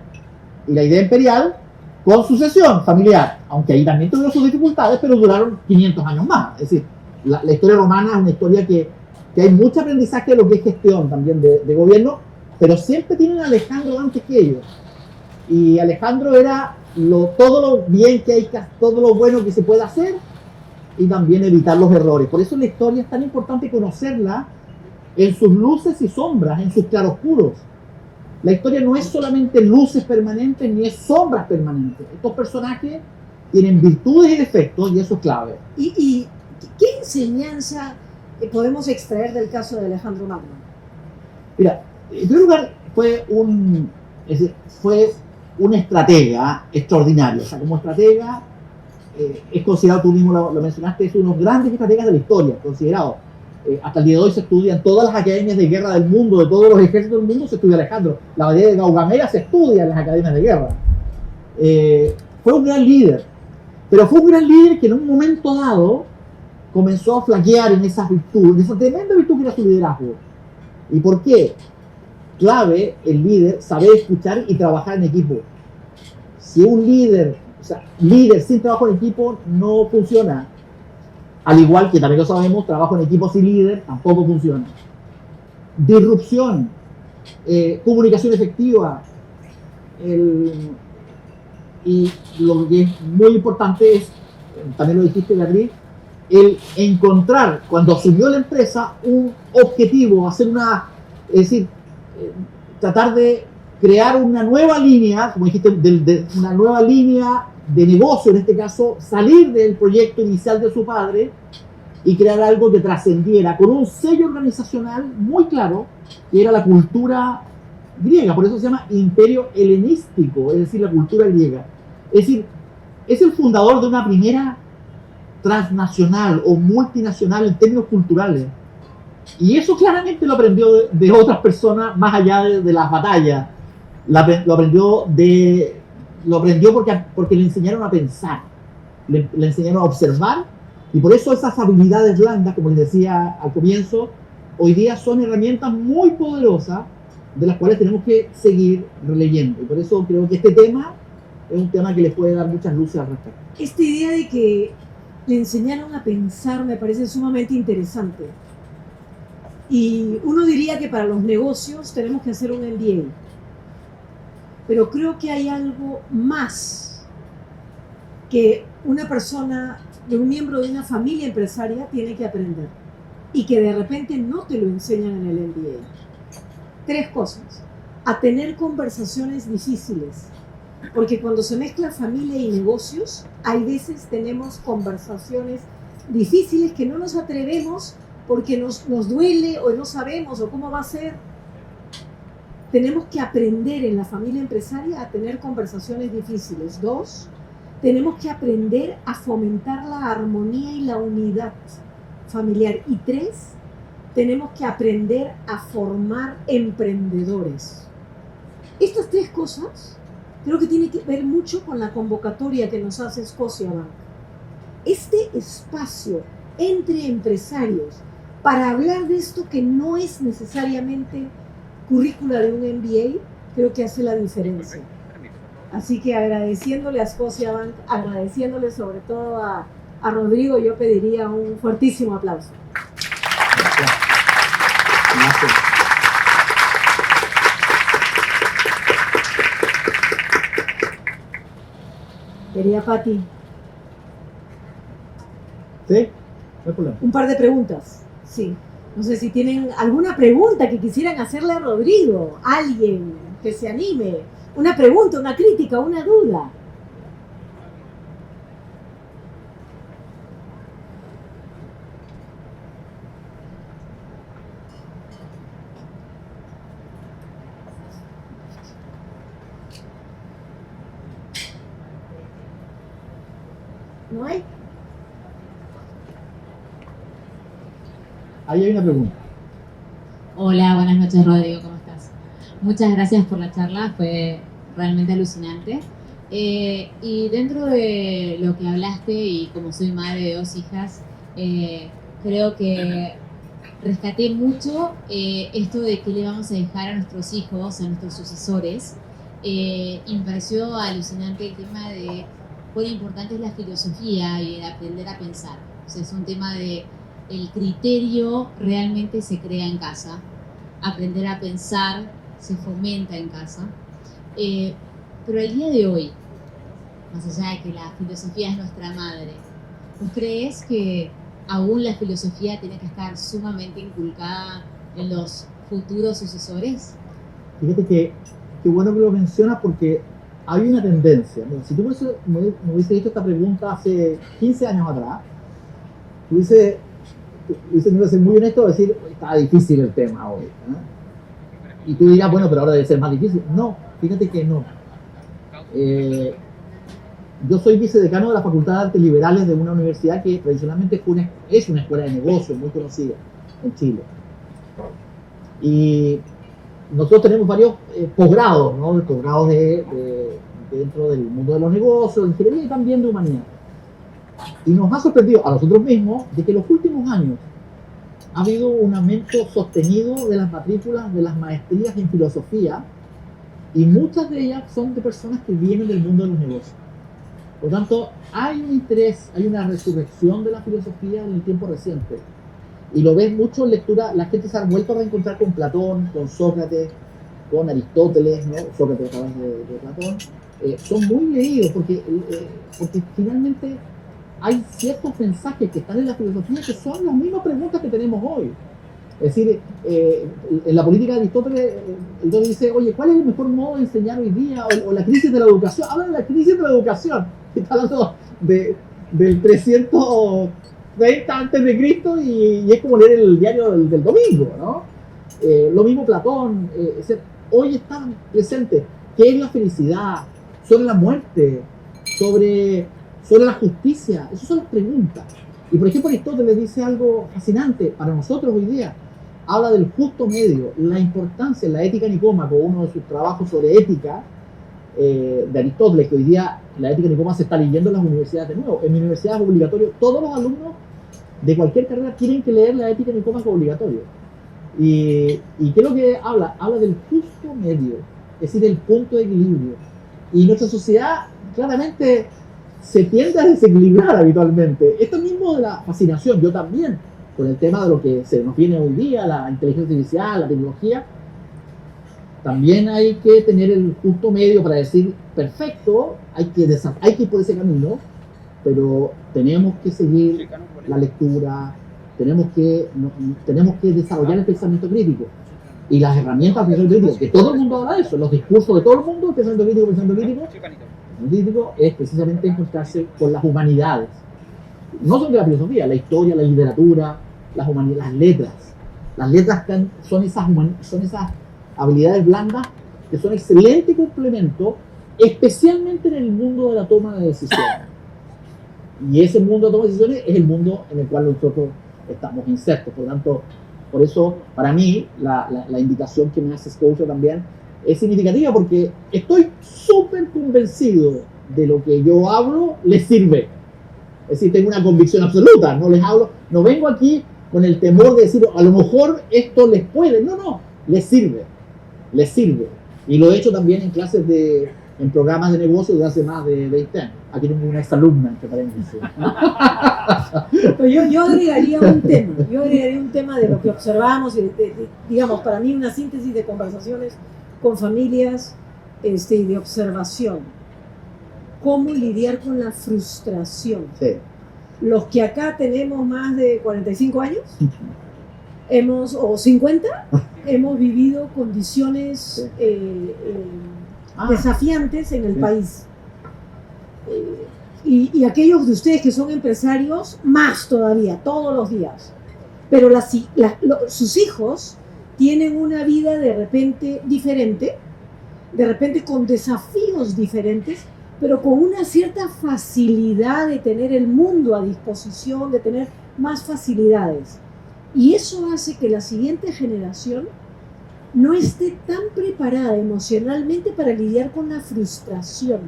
Y la idea imperial con sucesión familiar, aunque ahí también tuvieron sus dificultades, pero duraron 500 años más. Es decir, la historia romana es una historia que hay mucho aprendizaje de lo que es gestión también de gobierno, pero siempre tienen a Alejandro antes que ellos. Y Alejandro era todo lo bien que hay, todo lo bueno que se puede hacer, y también evitar los errores. Por eso la historia es tan importante conocerla en sus luces y sombras, en sus claroscuros. La historia no es solamente luces permanentes ni es sombras permanentes. Estos personajes tienen virtudes y defectos, y eso es clave. ¿Y qué enseñanza podemos extraer del caso de Alejandro Magno? Mira, en primer lugar, fue un estratega extraordinario. O sea, como estratega, es considerado, tú mismo lo mencionaste, es uno de los grandes estrategas de la historia, considerado. Hasta el día de hoy se estudia en todas las academias de guerra del mundo, de todos los ejércitos del mundo, se estudia Alejandro. La batalla de Gaugamela se estudia en las academias de guerra. Fue un gran líder, pero fue un gran líder que en un momento dado comenzó a flaquear en esas virtudes, en esa tremenda virtud que era su liderazgo. ¿Y por qué? Clave el líder, saber escuchar y trabajar en equipo. Si un líder sin trabajo en equipo no funciona. Al igual que también lo sabemos, trabajo en equipo sin líder tampoco funciona. Disrupción, comunicación efectiva. Y lo que es muy importante es, también lo dijiste, Beatriz, el encontrar, cuando asumió la empresa, un objetivo, tratar de crear una nueva línea, como dijiste, una nueva línea de negocio, en este caso, salir del proyecto inicial de su padre y crear algo que trascendiera con un sello organizacional muy claro, que era la cultura griega. Por eso se llama imperio helenístico, es decir, la cultura griega. Es decir, es el fundador de una primera transnacional o multinacional en términos culturales. Y eso claramente lo aprendió de otras personas más allá de las batallas. Lo aprendió porque le enseñaron a pensar, le enseñaron a observar, y por eso esas habilidades blandas, como les decía al comienzo, hoy día son herramientas muy poderosas de las cuales tenemos que seguir releyendo. Y por eso creo que este tema es un tema que les puede dar muchas luces al respecto. Esta idea de que le enseñaron a pensar me parece sumamente interesante. Y uno diría que para los negocios tenemos que hacer un MBA. Pero creo que hay algo más que una persona, un miembro de una familia empresaria tiene que aprender y que de repente no te lo enseñan en el MBA. 3 cosas. A tener conversaciones difíciles. Porque cuando se mezcla familia y negocios, hay veces tenemos conversaciones difíciles que no nos atrevemos porque nos duele o no sabemos o cómo va a ser. Tenemos que aprender en la familia empresaria a tener conversaciones difíciles. 2, tenemos que aprender a fomentar la armonía y la unidad familiar. Y 3, tenemos que aprender a formar emprendedores. Estas 3 cosas creo que tiene que ver mucho con la convocatoria que nos hace Scotiabank. Este espacio entre empresarios para hablar de esto que no es necesariamente currícula de un MBA, creo que hace la diferencia. Así que agradeciéndole a Scotiabank, agradeciéndole sobre todo a Rodrigo, yo pediría un fuertísimo aplauso. Gracias. Querida Pati. ¿Sí? No hay problema. Un par de preguntas. Sí. No sé si tienen alguna pregunta que quisieran hacerle a Rodrigo. Alguien que se anime. Una pregunta, una crítica, una duda. ¿No hay? Ahí hay una pregunta. Hola, buenas noches Rodrigo, ¿cómo estás? Muchas gracias por la charla, fue realmente alucinante. Y dentro de lo que hablaste, y como soy madre de 2 hijas, creo que rescaté mucho esto de qué le vamos a dejar a nuestros hijos, a nuestros sucesores. Y me pareció alucinante el tema de cuán importante es la filosofía y el aprender a pensar. O sea, es un tema de el criterio realmente se crea en casa, aprender a pensar se fomenta en casa, pero el día de hoy, más allá de que la filosofía es nuestra madre, ¿vos crees que aún la filosofía tiene que estar sumamente inculcada en los futuros sucesores? Fíjate que qué bueno que lo mencionas porque hay una tendencia. Mira, si tú me hubiese dicho esta pregunta hace 15 años atrás, me iba a ser muy honesto a decir, está difícil el tema hoy. Y tú dirás, bueno, pero ahora debe ser más difícil. No, fíjate que no. Yo soy vicedecano de la Facultad de Artes Liberales de una universidad que tradicionalmente es una escuela de negocios muy conocida en Chile. Y nosotros tenemos varios posgrados, ¿no? Posgrados dentro del mundo de los negocios, de ingeniería y también de humanidad. Y nos ha sorprendido a nosotros mismos de que en los últimos años ha habido un aumento sostenido de las matrículas de las maestrías en filosofía, y muchas de ellas son de personas que vienen del mundo de los negocios. Por lo tanto, hay un interés, hay una resurrección de la filosofía en el tiempo reciente. Y lo ves mucho en lectura, la gente se ha vuelto a reencontrar con Platón, con Sócrates, con Aristóteles, ¿no? Sócrates a través de Platón. Son muy leídos porque finalmente hay ciertos mensajes que están en la filosofía que son las mismas preguntas que tenemos hoy. Es decir, en la política de Aristóteles, él dice, oye, ¿cuál es el mejor modo de enseñar hoy día? O la crisis de la educación. Habla de la crisis de la educación. Está hablando del 330 antes de Cristo y es como leer el diario del domingo, ¿no? Lo mismo Platón. Hoy están presentes. ¿Qué es la felicidad? Sobre la muerte, sobre la justicia. Esas son las preguntas. Y por ejemplo Aristóteles dice algo fascinante para nosotros hoy día. habla del justo medio, la importancia en la ética Nicómaco, uno de sus trabajos sobre ética de Aristóteles, que hoy día la ética Nicómaco se está leyendo en las universidades de nuevo. En mi universidad es obligatorio, todos los alumnos de cualquier carrera tienen que leer la ética Nicómaco obligatorio. ¿Y qué es lo que habla? Habla del justo medio, es decir, el punto de equilibrio. Y nuestra sociedad claramente se tiende a desequilibrar habitualmente. Esto mismo de la fascinación, yo también, con el tema de lo que se nos viene hoy día, la inteligencia artificial, la tecnología, también hay que tener el justo medio para decir, perfecto, hay que ir por ese camino, pero tenemos que seguir la lectura, tenemos que desarrollar el pensamiento crítico y las herramientas del pensamiento crítico, que todo el mundo habla de eso, los discursos de todo el mundo, el pensamiento crítico es precisamente encontrarse con las humanidades, no solo de la filosofía, la historia, la literatura, las humanidades, las letras son esas habilidades blandas que son excelente complemento, especialmente en el mundo de la toma de decisiones. Y ese mundo de toma de decisiones es el mundo en el cual nosotros estamos insertos. Por lo tanto, por eso, para mí, la invitación que me hace Scotia también es significativa, porque estoy súper convencido de lo que yo hablo les sirve. Es decir, tengo una convicción absoluta, no les hablo, no vengo aquí con el temor de decir, a lo mejor esto les puede, no, les sirve. Y lo he hecho también en clases en programas de negocios de hace más de 20 años. Aquí tengo una exalumna, entre paréntesis. Yo agregaría un tema de lo que observamos, digamos, para mí una síntesis de conversaciones con familias y de observación. ¿Cómo lidiar con la frustración? Sí. Los que acá tenemos más de 45 años, o 50, hemos vivido condiciones desafiantes en el país. Y aquellos de ustedes que son empresarios, más todavía, todos los días. Pero sus hijos tienen una vida de repente diferente, de repente con desafíos diferentes, pero con una cierta facilidad de tener el mundo a disposición, de tener más facilidades. Y eso hace que la siguiente generación no esté tan preparada emocionalmente para lidiar con la frustración.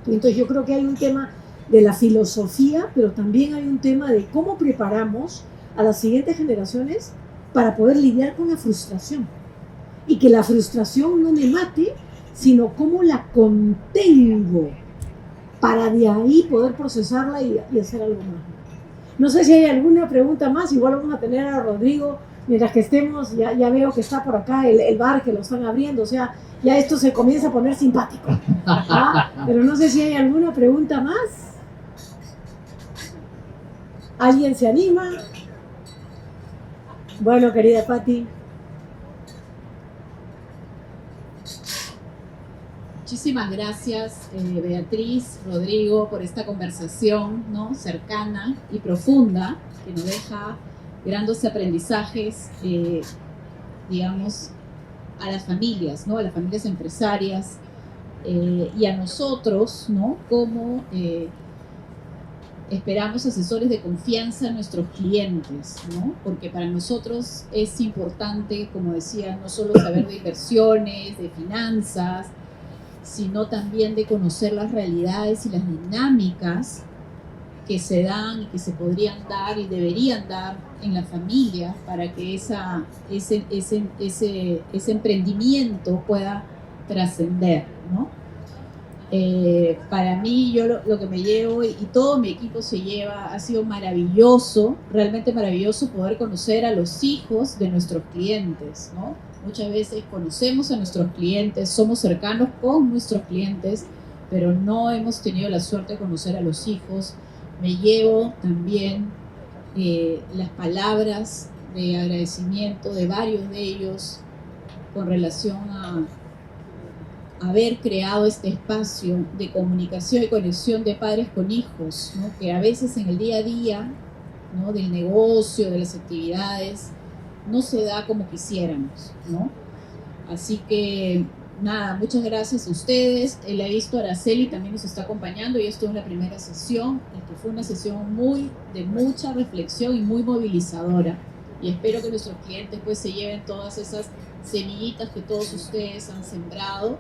Entonces yo creo que hay un tema de la filosofía, pero también hay un tema de cómo preparamos a las siguientes generaciones para poder lidiar con la frustración. Y que la frustración no me mate, sino cómo la contengo para de ahí poder procesarla y hacer algo más. No sé si hay alguna pregunta más, igual vamos a tener a Rodrigo, mientras que estemos, ya veo que está por acá el bar que lo están abriendo, o sea, ya esto se comienza a poner simpático. Pero no sé si hay alguna pregunta más. ¿Alguien se anima? Bueno, querida Pati. Muchísimas gracias, Beatriz, Rodrigo, por esta conversación, ¿no?, cercana y profunda, que nos deja grandes aprendizajes, digamos, a las familias, ¿no?, a las familias empresarias, y a nosotros, ¿no?, como esperamos asesores de confianza a nuestros clientes, ¿no?, porque para nosotros es importante, como decía, no solo saber de inversiones, de finanzas, sino también de conocer las realidades y las dinámicas que se dan y que se podrían dar y deberían dar en la familia para que ese emprendimiento pueda trascender, ¿no? Para mí, yo lo que me llevo y todo mi equipo se lleva, ha sido maravilloso, realmente maravilloso poder conocer a los hijos de nuestros clientes, ¿no? Muchas veces conocemos a nuestros clientes, somos cercanos con nuestros clientes, pero no hemos tenido la suerte de conocer a los hijos. Me llevo también las palabras de agradecimiento de varios de ellos con relación a haber creado este espacio de comunicación y conexión de padres con hijos, ¿no?, que a veces en el día a día, ¿no?, del negocio, de las actividades, no se da como quisiéramos, ¿no? Así que, nada, muchas gracias a ustedes. La he visto, Araceli también nos está acompañando y esto es la primera sesión, que fue una sesión de mucha reflexión y muy movilizadora. y espero que nuestros clientes pues se lleven todas esas semillitas que todos ustedes han sembrado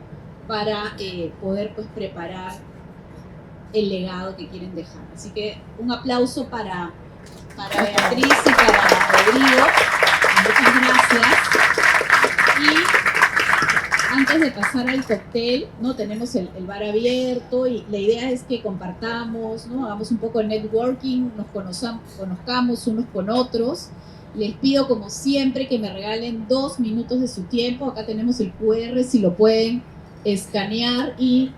para poder pues preparar el legado que quieren dejar. Así que un aplauso para Beatriz y para Rodrigo. Muchas gracias. Y antes de pasar al cóctel, ¿no? Tenemos el bar abierto y la idea es que compartamos, ¿no? Hagamos un poco de networking, nos conozcamos unos con otros. Les pido como siempre que me regalen 2 minutos de su tiempo. Acá tenemos el QR, si lo pueden escanear y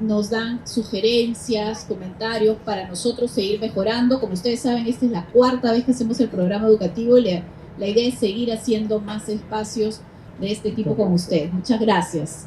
nos dan sugerencias, comentarios para nosotros seguir mejorando. Como ustedes saben, esta es la 4ª vez que hacemos el programa educativo y la idea es seguir haciendo más espacios de este tipo con ustedes. Muchas gracias.